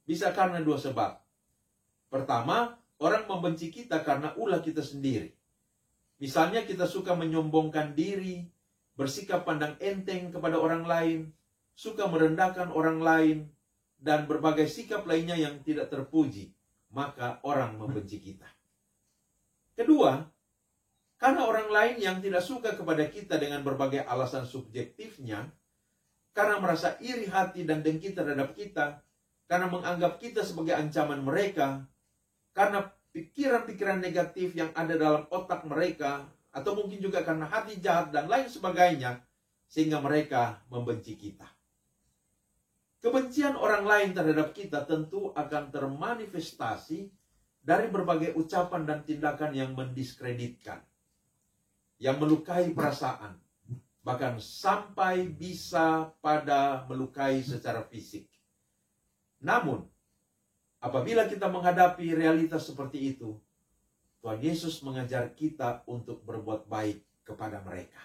Bisa karena dua sebab. Pertama, orang membenci kita karena ulah kita sendiri. Misalnya kita suka menyombongkan diri, bersikap pandang enteng kepada orang lain, suka merendahkan orang lain, dan berbagai sikap lainnya yang tidak terpuji, maka orang membenci kita. Kedua, karena orang lain yang tidak suka kepada kita dengan berbagai alasan subjektifnya, karena merasa iri hati dan dengki terhadap kita, karena menganggap kita sebagai ancaman mereka, karena pikiran-pikiran negatif yang ada dalam otak mereka, atau mungkin juga karena hati jahat dan lain sebagainya, sehingga mereka membenci kita. Kebencian orang lain terhadap kita tentu akan termanifestasi dari berbagai ucapan dan tindakan yang mendiskreditkan, yang melukai perasaan, bahkan sampai bisa pada melukai secara fisik. Namun, apabila kita menghadapi realitas seperti itu, Tuhan Yesus mengajar kita untuk berbuat baik kepada mereka.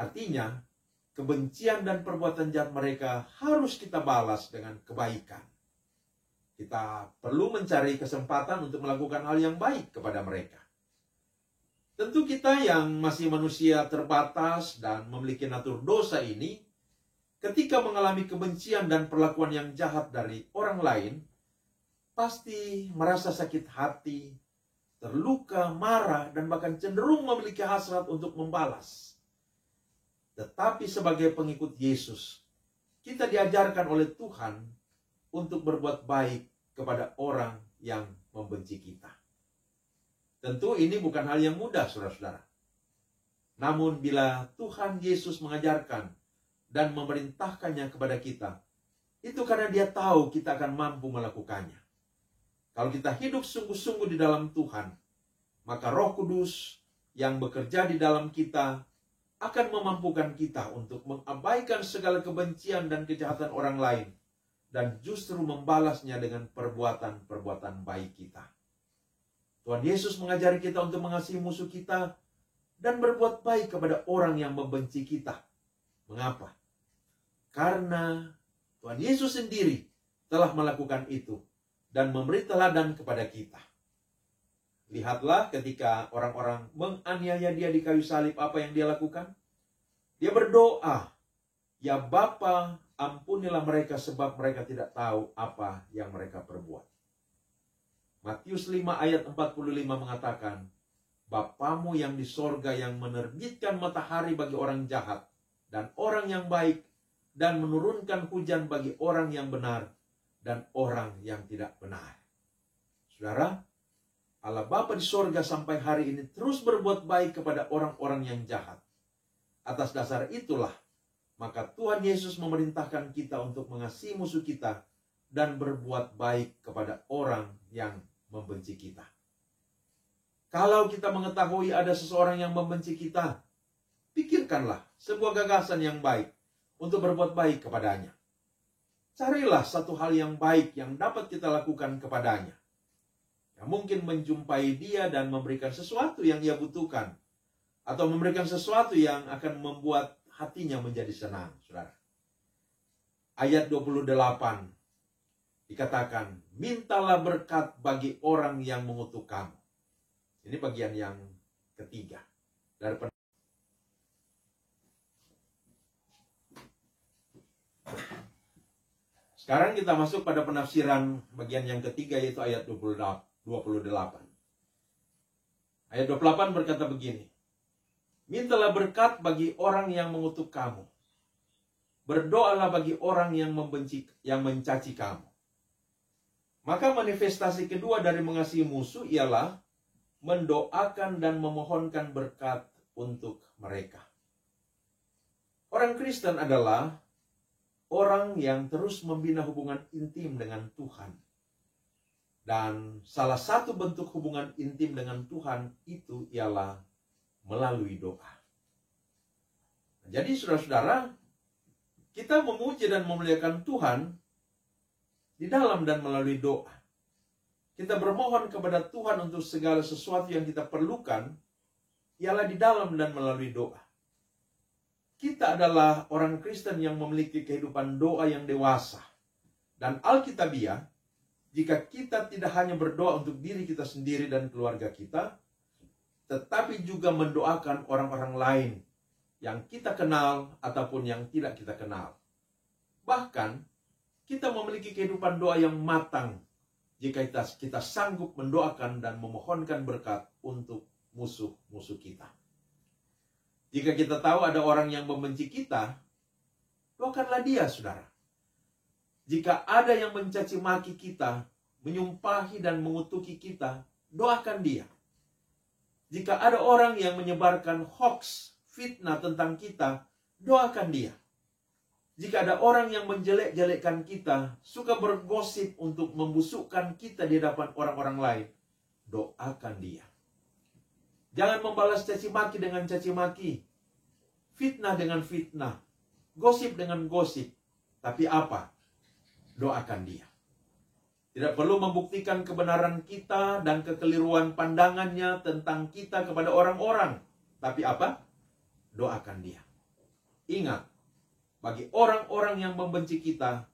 Artinya, kebencian dan perbuatan jahat mereka harus kita balas dengan kebaikan. Kita perlu mencari kesempatan untuk melakukan hal yang baik kepada mereka. Tentu kita yang masih manusia terbatas dan memiliki natur dosa ini, ketika mengalami kebencian dan perlakuan yang jahat dari orang lain, pasti merasa sakit hati, terluka, marah, dan bahkan cenderung memiliki hasrat untuk membalas. Tetapi sebagai pengikut Yesus, kita diajarkan oleh Tuhan untuk berbuat baik kepada orang yang membenci kita. Tentu ini bukan hal yang mudah, saudara-saudara. Namun bila Tuhan Yesus mengajarkan dan memerintahkannya kepada kita, itu karena Dia tahu kita akan mampu melakukannya. Kalau kita hidup sungguh-sungguh di dalam Tuhan, maka Roh Kudus yang bekerja di dalam kita akan memampukan kita untuk mengabaikan segala kebencian dan kejahatan orang lain, dan justru membalasnya dengan perbuatan-perbuatan baik kita. Tuhan Yesus mengajari kita untuk mengasihi musuh kita dan berbuat baik kepada orang yang membenci kita. Mengapa? Karena Tuhan Yesus sendiri telah melakukan itu dan memberi teladan kepada kita. Lihatlah ketika orang-orang menganiaya Dia di kayu salib, apa yang Dia lakukan? Dia berdoa, "Ya Bapa, ampunilah mereka sebab mereka tidak tahu apa yang mereka perbuat." Matius 5 ayat 45 mengatakan, "Bapamu yang di sorga yang menerbitkan matahari bagi orang jahat dan orang yang baik, dan menurunkan hujan bagi orang yang benar dan orang yang tidak benar." Saudara, Allah Bapa di sorga sampai hari ini terus berbuat baik kepada orang-orang yang jahat. Atas dasar itulah, maka Tuhan Yesus memerintahkan kita untuk mengasihi musuh kita dan berbuat baik kepada orang yang membenci kita. Kalau kita mengetahui ada seseorang yang membenci kita, pikirkanlah sebuah gagasan yang baik untuk berbuat baik kepadanya. Carilah satu hal yang baik yang dapat kita lakukan kepadanya. Ya, mungkin menjumpai dia dan memberikan sesuatu yang ia butuhkan, atau memberikan sesuatu yang akan membuat hatinya menjadi senang, saudara. Ayat 28 dikatakan, "Mintalah berkat bagi orang yang mengutuk kamu." Ini bagian yang ketiga. Sekarang kita masuk pada penafsiran bagian yang ketiga, yaitu ayat 28. 28. Ayat 28 berkata begini. Mintalah berkat bagi orang yang mengutuk kamu. Berdoalah bagi orang yang membenci, yang mencaci kamu. Maka manifestasi kedua dari mengasihi musuh ialah mendoakan dan memohonkan berkat untuk mereka. Orang Kristen adalah orang yang terus membina hubungan intim dengan Tuhan. Dan salah satu bentuk hubungan intim dengan Tuhan itu ialah melalui doa. Jadi saudara-saudara, kita memuji dan memuliakan Tuhan di dalam dan melalui doa. Kita bermohon kepada Tuhan untuk segala sesuatu yang kita perlukan, ialah di dalam dan melalui doa. Kita adalah orang Kristen yang memiliki kehidupan doa yang dewasa. Dan Alkitabiah, jika kita tidak hanya berdoa untuk diri kita sendiri dan keluarga kita, tetapi juga mendoakan orang-orang lain yang kita kenal ataupun yang tidak kita kenal. Bahkan, kita memiliki kehidupan doa yang matang jika kita sanggup mendoakan dan memohonkan berkat untuk musuh-musuh kita. Jika kita tahu ada orang yang membenci kita, doakanlah dia, saudara. Jika ada yang mencaci maki kita, menyumpahi dan mengutuki kita, doakan dia. Jika ada orang yang menyebarkan hoax, fitnah tentang kita, doakan dia. Jika ada orang yang menjelek-jelekkan kita, suka bergosip untuk membusukkan kita di hadapan orang-orang lain, doakan dia. Jangan membalas caci maki dengan caci maki, fitnah dengan fitnah, gosip dengan gosip. Tapi apa? Doakan dia. Tidak perlu membuktikan kebenaran kita dan kekeliruan pandangannya tentang kita kepada orang-orang. Tapi apa? Doakan dia. Ingat, bagi orang-orang yang membenci kita,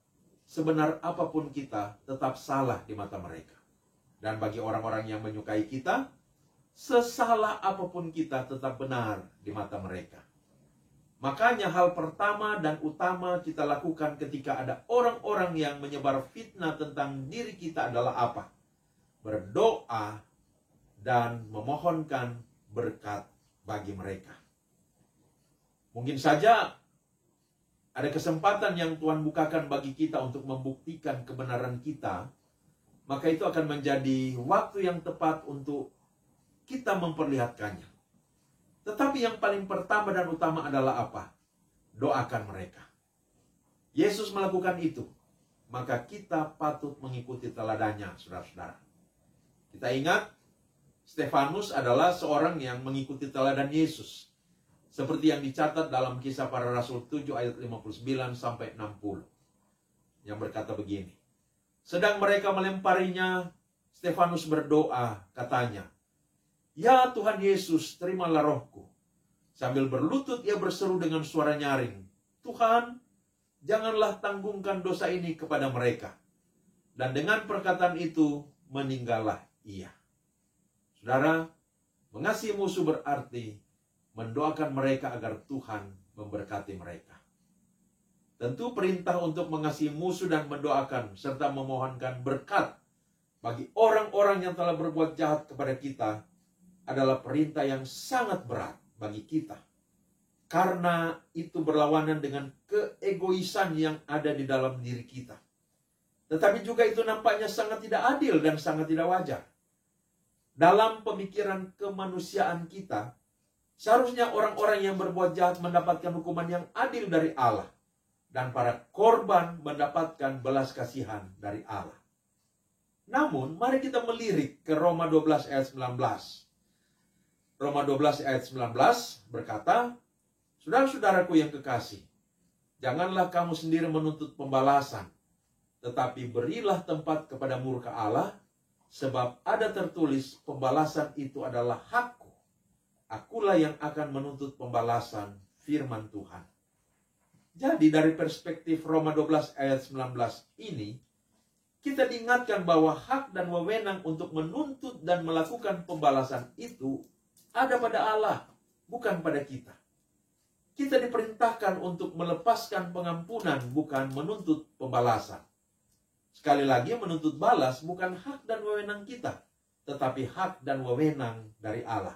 sebenar apapun kita, tetap salah di mata mereka. Dan bagi orang-orang yang menyukai kita, sesalah apapun kita, tetap benar di mata mereka. Makanya hal pertama dan utama kita lakukan ketika ada orang-orang yang menyebar fitnah tentang diri kita adalah apa? Berdoa dan memohonkan berkat bagi mereka. Mungkin saja ada kesempatan yang Tuhan bukakan bagi kita untuk membuktikan kebenaran kita, maka itu akan menjadi waktu yang tepat untuk kita memperlihatkannya. Tetapi yang paling pertama dan utama adalah apa? Doakan mereka. Yesus melakukan itu, maka kita patut mengikuti teladannya, saudara-saudara. Kita ingat, Stefanus adalah seorang yang mengikuti teladan Yesus. Seperti yang dicatat dalam Kisah Para Rasul 7 ayat 59 sampai 60. Yang berkata begini. Sedang mereka melemparinya, Stefanus berdoa, katanya, "Ya Tuhan Yesus, terimalah rohku." Sambil berlutut ia berseru dengan suara nyaring, "Tuhan, janganlah tanggungkan dosa ini kepada mereka." Dan dengan perkataan itu, meninggallah ia. Saudara, mengasihi musuh berarti mendoakan mereka agar Tuhan memberkati mereka. Tentu perintah untuk mengasihi musuh dan mendoakan serta memohonkan berkat bagi orang-orang yang telah berbuat jahat kepada kita adalah perintah yang sangat berat bagi kita. Karena itu berlawanan dengan keegoisan yang ada di dalam diri kita. Tetapi juga itu nampaknya sangat tidak adil dan sangat tidak wajar. Dalam pemikiran kemanusiaan kita, seharusnya orang-orang yang berbuat jahat mendapatkan hukuman yang adil dari Allah. Dan para korban mendapatkan belas kasihan dari Allah. Namun, mari kita melirik ke Roma 12 ayat 19. Roma 12 ayat 19 berkata, "Saudara-saudaraku yang kekasih, janganlah kamu sendiri menuntut pembalasan, tetapi berilah tempat kepada murka Allah, sebab ada tertulis, pembalasan itu adalah hakku. Akulah yang akan menuntut pembalasan, firman Tuhan." Jadi dari perspektif Roma 12 ayat 19 ini, kita diingatkan bahwa hak dan wewenang untuk menuntut dan melakukan pembalasan itu ada pada Allah, bukan pada kita. Kita diperintahkan untuk melepaskan pengampunan, bukan menuntut pembalasan. Sekali lagi, menuntut balas bukan hak dan wewenang kita, tetapi hak dan wewenang dari Allah.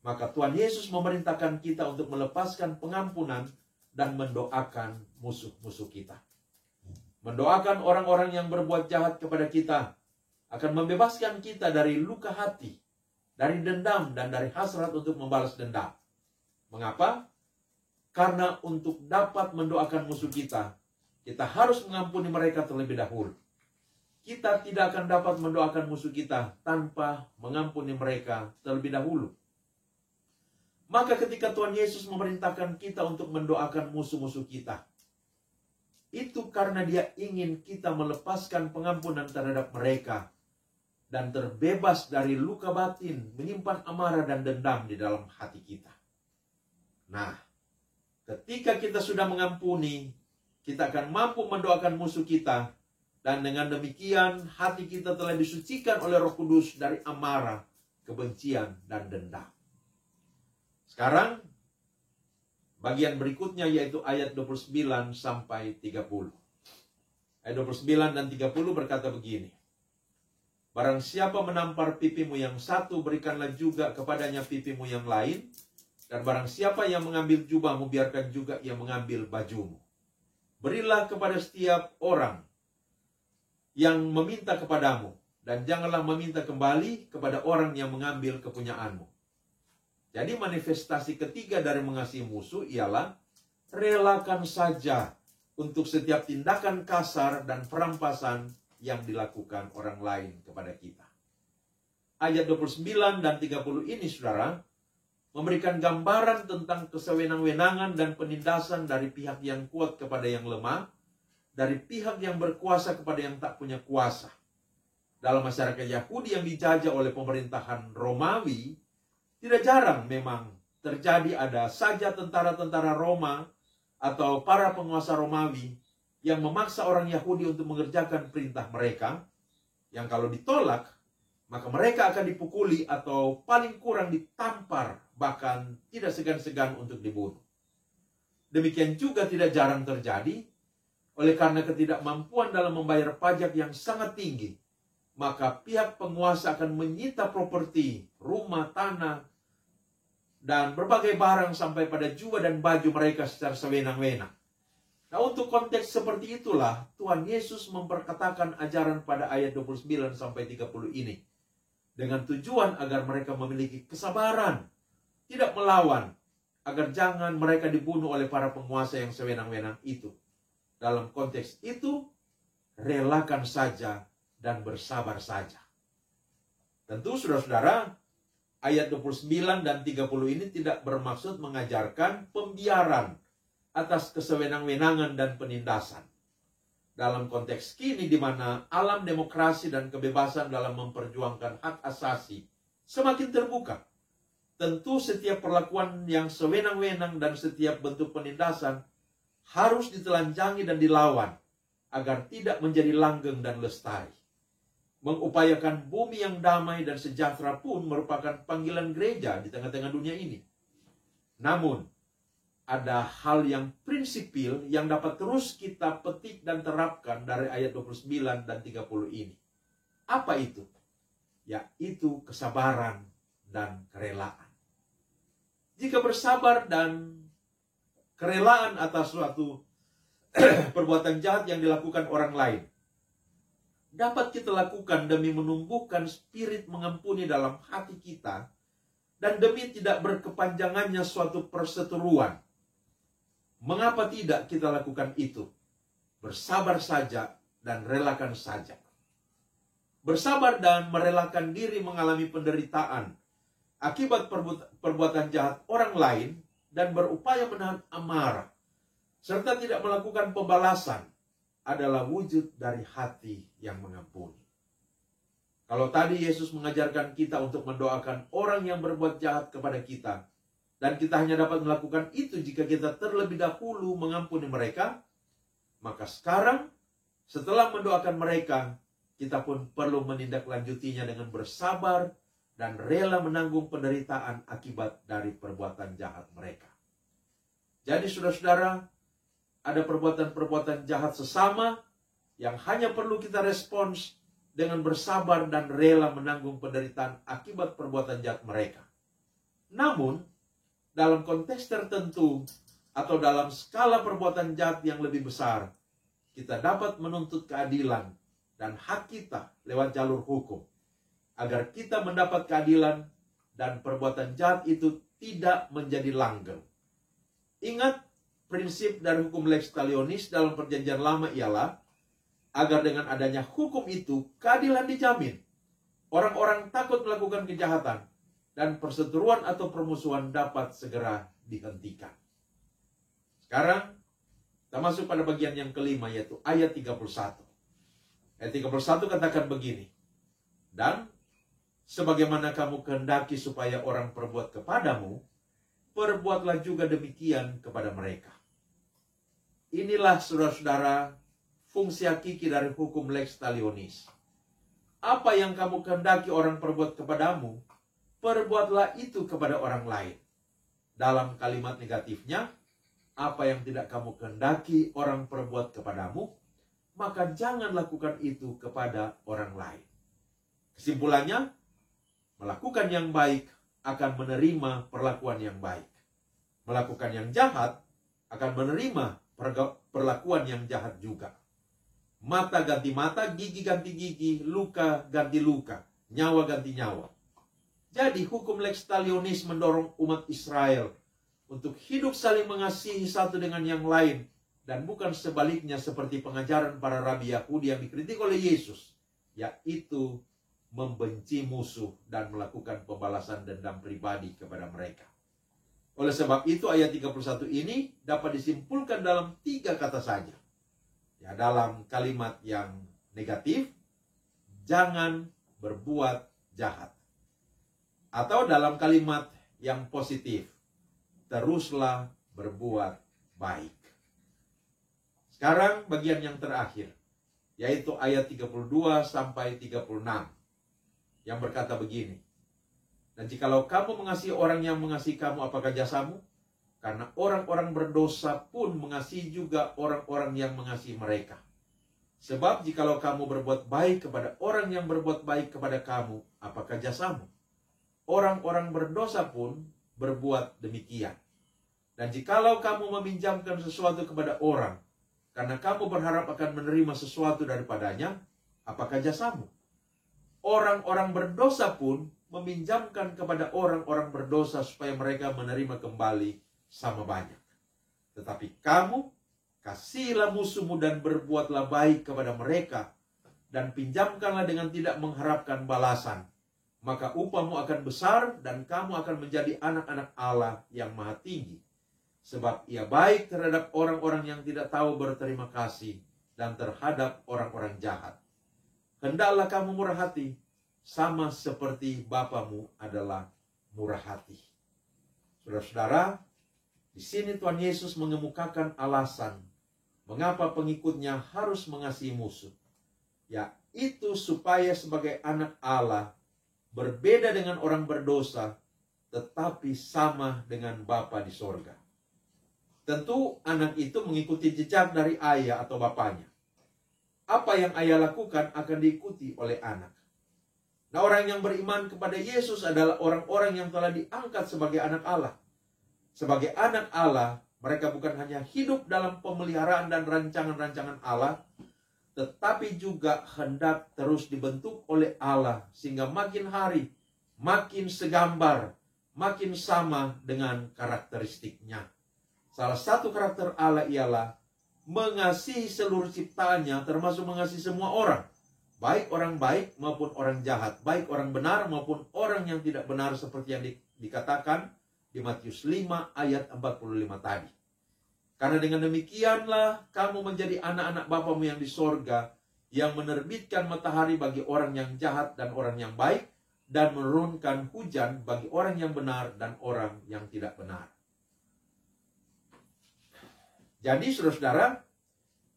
Maka Tuhan Yesus memerintahkan kita untuk melepaskan pengampunan dan mendoakan musuh-musuh kita. Mendoakan orang-orang yang berbuat jahat kepada kita akan membebaskan kita dari luka hati, dari dendam, dan dari hasrat untuk membalas dendam. Mengapa? Karena untuk dapat mendoakan musuh kita, kita harus mengampuni mereka terlebih dahulu. Kita tidak akan dapat mendoakan musuh kita tanpa mengampuni mereka terlebih dahulu. Maka ketika Tuhan Yesus memerintahkan kita untuk mendoakan musuh-musuh kita, itu karena Dia ingin kita melepaskan pengampunan terhadap mereka dan terbebas dari luka batin, menyimpan amarah dan dendam di dalam hati kita. Nah, ketika kita sudah mengampuni, kita akan mampu mendoakan musuh kita, dan dengan demikian hati kita telah disucikan oleh Roh Kudus dari amarah, kebencian, dan dendam. Sekarang, bagian berikutnya yaitu ayat 29 sampai 30. Ayat 29 dan 30 berkata begini. Barang siapa menampar pipimu yang satu, berikanlah juga kepadanya pipimu yang lain. Dan barang siapa yang mengambil jubahmu, biarkan juga ia mengambil bajumu. Berilah kepada setiap orang yang meminta kepadamu, dan janganlah meminta kembali kepada orang yang mengambil kepunyaanmu. Jadi manifestasi ketiga dari mengasihi musuh ialah relakan saja untuk setiap tindakan kasar dan perampasan yang dilakukan orang lain kepada kita. Ayat 29 dan 30 ini, saudara, memberikan gambaran tentang kesewenang-wenangan dan penindasan dari pihak yang kuat kepada yang lemah, dari pihak yang berkuasa kepada yang tak punya kuasa. Dalam masyarakat Yahudi yang dijajah oleh pemerintahan Romawi, tidak jarang memang terjadi ada saja tentara-tentara Roma atau para penguasa Romawi yang memaksa orang Yahudi untuk mengerjakan perintah mereka, yang kalau ditolak, maka mereka akan dipukuli atau paling kurang ditampar, bahkan tidak segan-segan untuk dibunuh. Demikian juga tidak jarang terjadi, oleh karena ketidakmampuan dalam membayar pajak yang sangat tinggi, maka pihak penguasa akan menyita properti, rumah, tanah, dan berbagai barang sampai pada jubah dan baju mereka secara sewenang-wenang. Nah, untuk konteks seperti itulah Tuhan Yesus memperkatakan ajaran pada ayat 29 sampai 30 ini. Dengan tujuan agar mereka memiliki kesabaran, tidak melawan, agar jangan mereka dibunuh oleh para penguasa yang sewenang-wenang itu. Dalam konteks itu, relakan saja dan bersabar saja. Tentu saudara-saudara, ayat 29 dan 30 ini tidak bermaksud mengajarkan pembiaran atas kesewenang-wenangan dan penindasan. Dalam konteks kini di mana alam demokrasi dan kebebasan dalam memperjuangkan hak asasi semakin terbuka, tentu setiap perlakuan yang sewenang-wenang dan setiap bentuk penindasan harus ditelanjangi dan dilawan agar tidak menjadi langgeng dan lestari. Mengupayakan bumi yang damai dan sejahtera pun merupakan panggilan gereja di tengah-tengah dunia ini. Namun, ada hal yang prinsipil yang dapat terus kita petik dan terapkan dari ayat 29 dan 30 ini. Apa itu? Yaitu kesabaran dan kerelaan. Jika bersabar dan kerelaan atas suatu perbuatan jahat yang dilakukan orang lain, dapat kita lakukan demi menumbuhkan spirit mengampuni dalam hati kita dan demi tidak berkepanjangannya suatu perseteruan. Mengapa tidak kita lakukan itu? Bersabar saja dan relakan saja. Bersabar dan merelakan diri mengalami penderitaan akibat perbuatan jahat orang lain dan berupaya menahan amarah serta tidak melakukan pembalasan adalah wujud dari hati yang mengampuni. Kalau tadi Yesus mengajarkan kita untuk mendoakan orang yang berbuat jahat kepada kita, dan kita hanya dapat melakukan itu jika kita terlebih dahulu mengampuni mereka, maka sekarang setelah mendoakan mereka, kita pun perlu menindaklanjutinya dengan bersabar dan rela menanggung penderitaan akibat dari perbuatan jahat mereka. Jadi saudara-saudara, ada perbuatan-perbuatan jahat sesama yang hanya perlu kita respons dengan bersabar dan rela menanggung penderitaan akibat perbuatan jahat mereka. Namun, dalam konteks tertentu atau dalam skala perbuatan jahat yang lebih besar, kita dapat menuntut keadilan dan hak kita lewat jalur hukum, agar kita mendapat keadilan dan perbuatan jahat itu tidak menjadi langgeng. Ingat, prinsip dari hukum lex talionis dalam perjanjian lama ialah agar dengan adanya hukum itu keadilan dijamin. Orang-orang takut melakukan kejahatan dan perseteruan atau permusuhan dapat segera dihentikan. Sekarang kita masuk pada bagian yang kelima, yaitu ayat 31. Ayat 31 katakan begini. Dan sebagaimana kamu kehendaki supaya orang perbuat kepadamu, perbuatlah juga demikian kepada mereka. Inilah saudara-saudara fungsi hakiki dari hukum lex talionis. Apa yang kamu kehendaki orang perbuat kepadamu, perbuatlah itu kepada orang lain. Dalam kalimat negatifnya, apa yang tidak kamu kehendaki orang perbuat kepadamu, maka jangan lakukan itu kepada orang lain. Kesimpulannya, melakukan yang baik akan menerima perlakuan yang baik. Melakukan yang jahat akan menerima perlakuan yang jahat juga. Mata ganti mata, gigi ganti gigi, luka ganti luka, nyawa ganti nyawa. Jadi hukum lex talionis mendorong umat Israel untuk hidup saling mengasihi satu dengan yang lain, dan bukan sebaliknya seperti pengajaran para rabi Yahudi yang dikritik oleh Yesus, yaitu membenci musuh dan melakukan pembalasan dendam pribadi kepada mereka. Oleh sebab itu ayat 31 ini dapat disimpulkan dalam 3 kata saja. Ya, dalam kalimat yang negatif, jangan berbuat jahat. Atau dalam kalimat yang positif, teruslah berbuat baik. Sekarang bagian yang terakhir, yaitu ayat 32 sampai 36, yang berkata begini. Dan jikalau kamu mengasihi orang yang mengasihi kamu, apakah jasamu? Karena orang-orang berdosa pun mengasihi juga orang-orang yang mengasihi mereka. Sebab jikalau kamu berbuat baik kepada orang yang berbuat baik kepada kamu, apakah jasamu? Orang-orang berdosa pun berbuat demikian. Dan jikalau kamu meminjamkan sesuatu kepada orang, karena kamu berharap akan menerima sesuatu daripadanya, apakah jasamu? Orang-orang berdosa pun meminjamkan kepada orang-orang berdosa supaya mereka menerima kembali sama banyak. Tetapi kamu kasihilah musuhmu dan berbuatlah baik kepada mereka, dan pinjamkanlah dengan tidak mengharapkan balasan. Maka upahmu akan besar dan kamu akan menjadi anak-anak Allah yang maha tinggi. Sebab ia baik terhadap orang-orang yang tidak tahu berterima kasih dan terhadap orang-orang jahat. Hendaklah kamu murah hati, sama seperti Bapamu adalah murah hati. Saudara-saudara, di sini Tuhan Yesus mengemukakan alasan mengapa pengikutnya harus mengasihi musuh, yaitu supaya sebagai anak Allah berbeda dengan orang berdosa, tetapi sama dengan Bapa di sorga. Tentu anak itu mengikuti jejak dari ayah atau bapaknya. Apa yang ayah lakukan akan diikuti oleh anak. Nah, orang yang beriman kepada Yesus adalah orang-orang yang telah diangkat sebagai anak Allah. Sebagai anak Allah, mereka bukan hanya hidup dalam pemeliharaan dan rancangan-rancangan Allah, tetapi juga hendak terus dibentuk oleh Allah, sehingga makin hari, makin segambar, makin sama dengan karakteristiknya. Salah satu karakter Allah ialah mengasihi seluruh ciptaannya, termasuk mengasihi semua orang. Baik orang baik maupun orang jahat, baik orang benar maupun orang yang tidak benar, seperti yang dikatakan di Matius 5 ayat 45 tadi. Karena dengan demikianlah kamu menjadi anak-anak Bapamu yang di sorga, yang menerbitkan matahari bagi orang yang jahat dan orang yang baik, dan menurunkan hujan bagi orang yang benar dan orang yang tidak benar. Jadi saudara-saudara,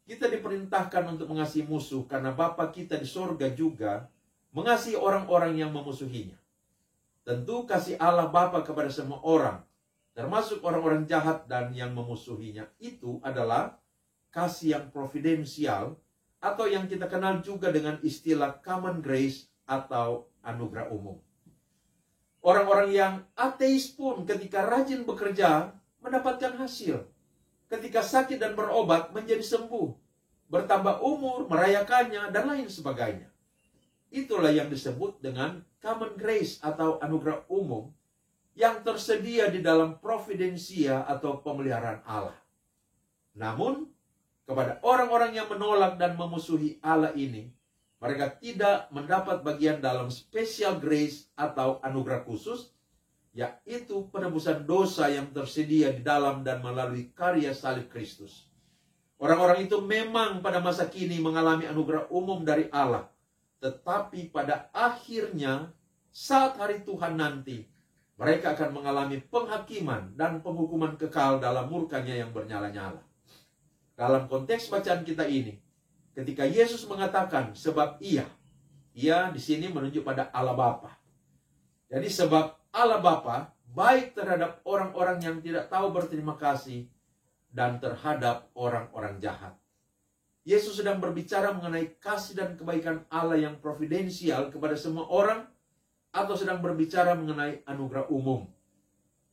kita diperintahkan untuk mengasihi musuh karena Bapa kita di sorga juga mengasihi orang-orang yang memusuhinya. Tentu kasih Allah Bapa kepada semua orang, termasuk orang-orang jahat dan yang memusuhinya, itu adalah kasih yang providensial atau yang kita kenal juga dengan istilah common grace atau anugerah umum. Orang-orang yang ateis pun ketika rajin bekerja mendapatkan hasil. Ketika sakit dan berobat menjadi sembuh, bertambah umur, merayakannya, dan lain sebagainya. Itulah yang disebut dengan common grace atau anugerah umum yang tersedia di dalam providensia atau pemeliharaan Allah. Namun, kepada orang-orang yang menolak dan memusuhi Allah ini, mereka tidak mendapat bagian dalam special grace atau anugerah khusus, yaitu penebusan dosa yang tersedia di dalam dan melalui karya salib Kristus. Orang-orang itu memang pada masa kini mengalami anugerah umum dari Allah, tetapi pada akhirnya saat hari Tuhan nanti, mereka akan mengalami penghakiman dan penghukuman kekal dalam murkanya yang bernyala-nyala. Dalam konteks bacaan kita ini, ketika Yesus mengatakan sebab ia di sini menunjuk pada Allah Bapa. Jadi sebab Allah Bapa baik terhadap orang-orang yang tidak tahu berterima kasih dan terhadap orang-orang jahat. Yesus sedang berbicara mengenai kasih dan kebaikan Allah yang providensial kepada semua orang, atau sedang berbicara mengenai anugerah umum.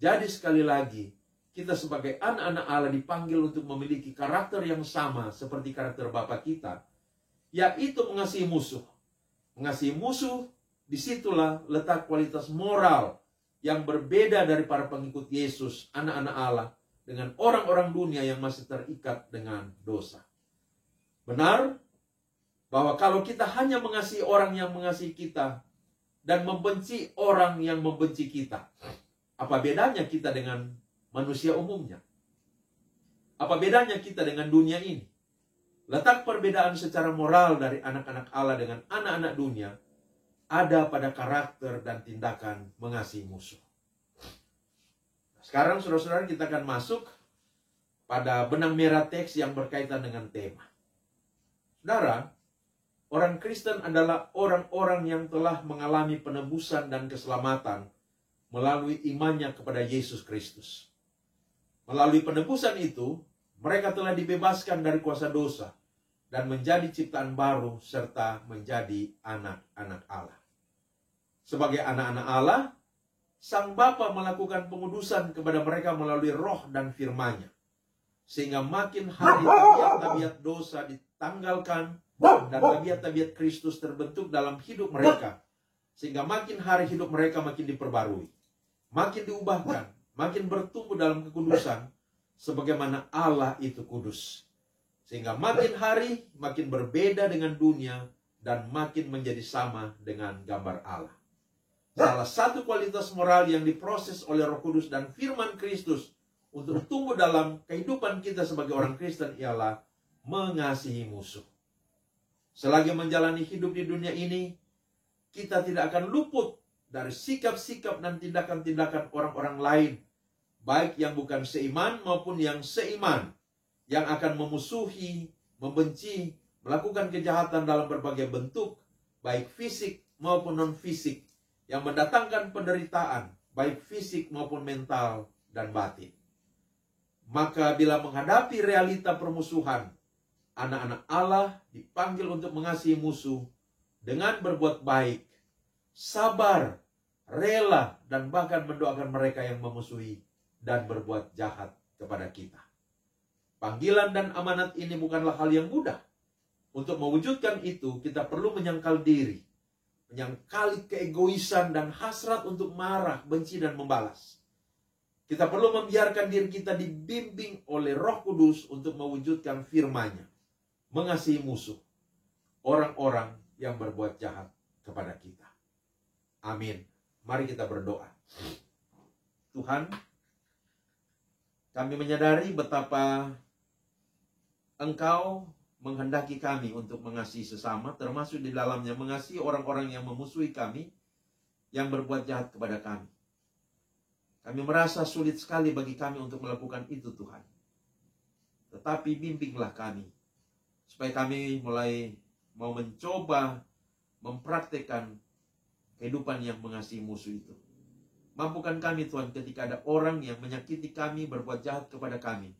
Jadi sekali lagi, kita sebagai anak-anak Allah dipanggil untuk memiliki karakter yang sama seperti karakter Bapa kita, yaitu mengasihi musuh. Mengasihi musuh, disitulah letak kualitas moral yang berbeda dari para pengikut Yesus, anak-anak Allah, dengan orang-orang dunia yang masih terikat dengan dosa. Benar bahwa kalau kita hanya mengasihi orang yang mengasihi kita dan membenci orang yang membenci kita, apa bedanya kita dengan manusia umumnya? Apa bedanya kita dengan dunia ini? Letak perbedaan secara moral dari anak-anak Allah dengan anak-anak dunia ada pada karakter dan tindakan mengasihi musuh. Sekarang saudara-saudara, kita akan masuk pada benang merah teks yang berkaitan dengan tema. Saudara, orang Kristen adalah orang-orang yang telah mengalami penebusan dan keselamatan melalui imannya kepada Yesus Kristus. Melalui penebusan itu, mereka telah dibebaskan dari kuasa dosa dan menjadi ciptaan baru serta menjadi anak-anak Allah. Sebagai anak-anak Allah, Sang Bapa melakukan pengudusan kepada mereka melalui roh dan firman-Nya, sehingga makin hari tabiat-tabiat dosa ditanggalkan dan tabiat-tabiat Kristus terbentuk dalam hidup mereka, sehingga makin hari hidup mereka makin diperbarui, makin diubahkan, makin bertumbuh dalam kekudusan sebagaimana Allah itu kudus, sehingga makin hari makin berbeda dengan dunia dan makin menjadi sama dengan gambar Allah. Salah satu kualitas moral yang diproses oleh Roh Kudus dan firman Kristus untuk tumbuh dalam kehidupan kita sebagai orang Kristen ialah mengasihi musuh. Selagi menjalani hidup di dunia ini, kita tidak akan luput dari sikap-sikap dan tindakan-tindakan orang-orang lain, baik yang bukan seiman maupun yang seiman, yang akan memusuhi, membenci, melakukan kejahatan dalam berbagai bentuk, baik fisik maupun non-fisik, yang mendatangkan penderitaan, baik fisik maupun mental dan batin. Maka bila menghadapi realita permusuhan, anak-anak Allah dipanggil untuk mengasihi musuh dengan berbuat baik, sabar, rela, dan bahkan mendoakan mereka yang memusuhi dan berbuat jahat kepada kita. Panggilan dan amanat ini bukanlah hal yang mudah. Untuk mewujudkan itu, kita perlu menyangkal diri, menyangkali keegoisan dan hasrat untuk marah, benci, dan membalas. Kita perlu membiarkan diri kita dibimbing oleh Roh Kudus untuk mewujudkan firman-Nya, mengasihi musuh, orang-orang yang berbuat jahat kepada kita. Amin. Mari kita berdoa. Tuhan, kami menyadari betapa Engkau menghendaki kami untuk mengasihi sesama, termasuk di dalamnya mengasihi orang-orang yang memusuhi kami, yang berbuat jahat kepada kami. Kami merasa sulit sekali bagi kami untuk melakukan itu, Tuhan. Tetapi bimbinglah kami, supaya kami mulai mau mencoba mempraktekkan kehidupan yang mengasihi musuh itu. Mampukan kami, Tuhan, ketika ada orang yang menyakiti kami, berbuat jahat kepada kami,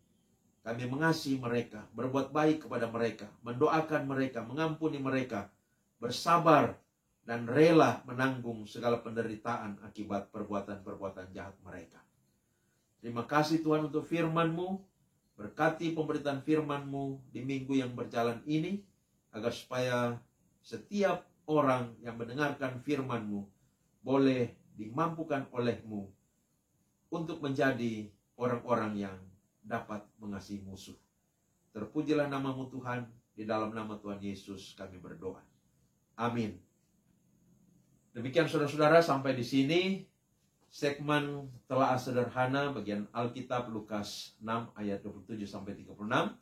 Kami mengasihi mereka, berbuat baik kepada mereka, mendoakan mereka, mengampuni mereka, bersabar, dan rela menanggung segala penderitaan akibat perbuatan-perbuatan jahat mereka. Terima kasih Tuhan untuk firman-Mu. Berkati pemberitaan firman-Mu di minggu yang berjalan ini, agar supaya setiap orang yang mendengarkan firman-Mu boleh dimampukan oleh-Mu untuk menjadi orang-orang yang dapat mengasihi musuh. Terpujilah nama-Mu Tuhan, di dalam nama Tuhan Yesus kami berdoa. Amin. Demikian saudara-saudara, sampai di sini segmen Telaah Sederhana bagian Alkitab Lukas 6 ayat 27 sampai 36.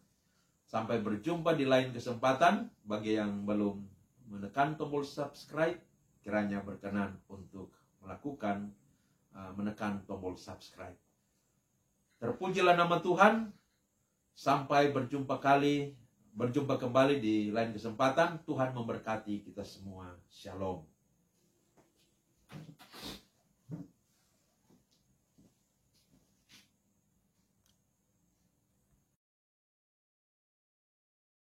Sampai berjumpa di lain kesempatan. Bagi yang belum menekan tombol subscribe, kiranya berkenan untuk melakukan menekan tombol subscribe. Terpujilah nama Tuhan. Sampai berjumpa kembali di lain kesempatan. Tuhan memberkati kita semua. Shalom.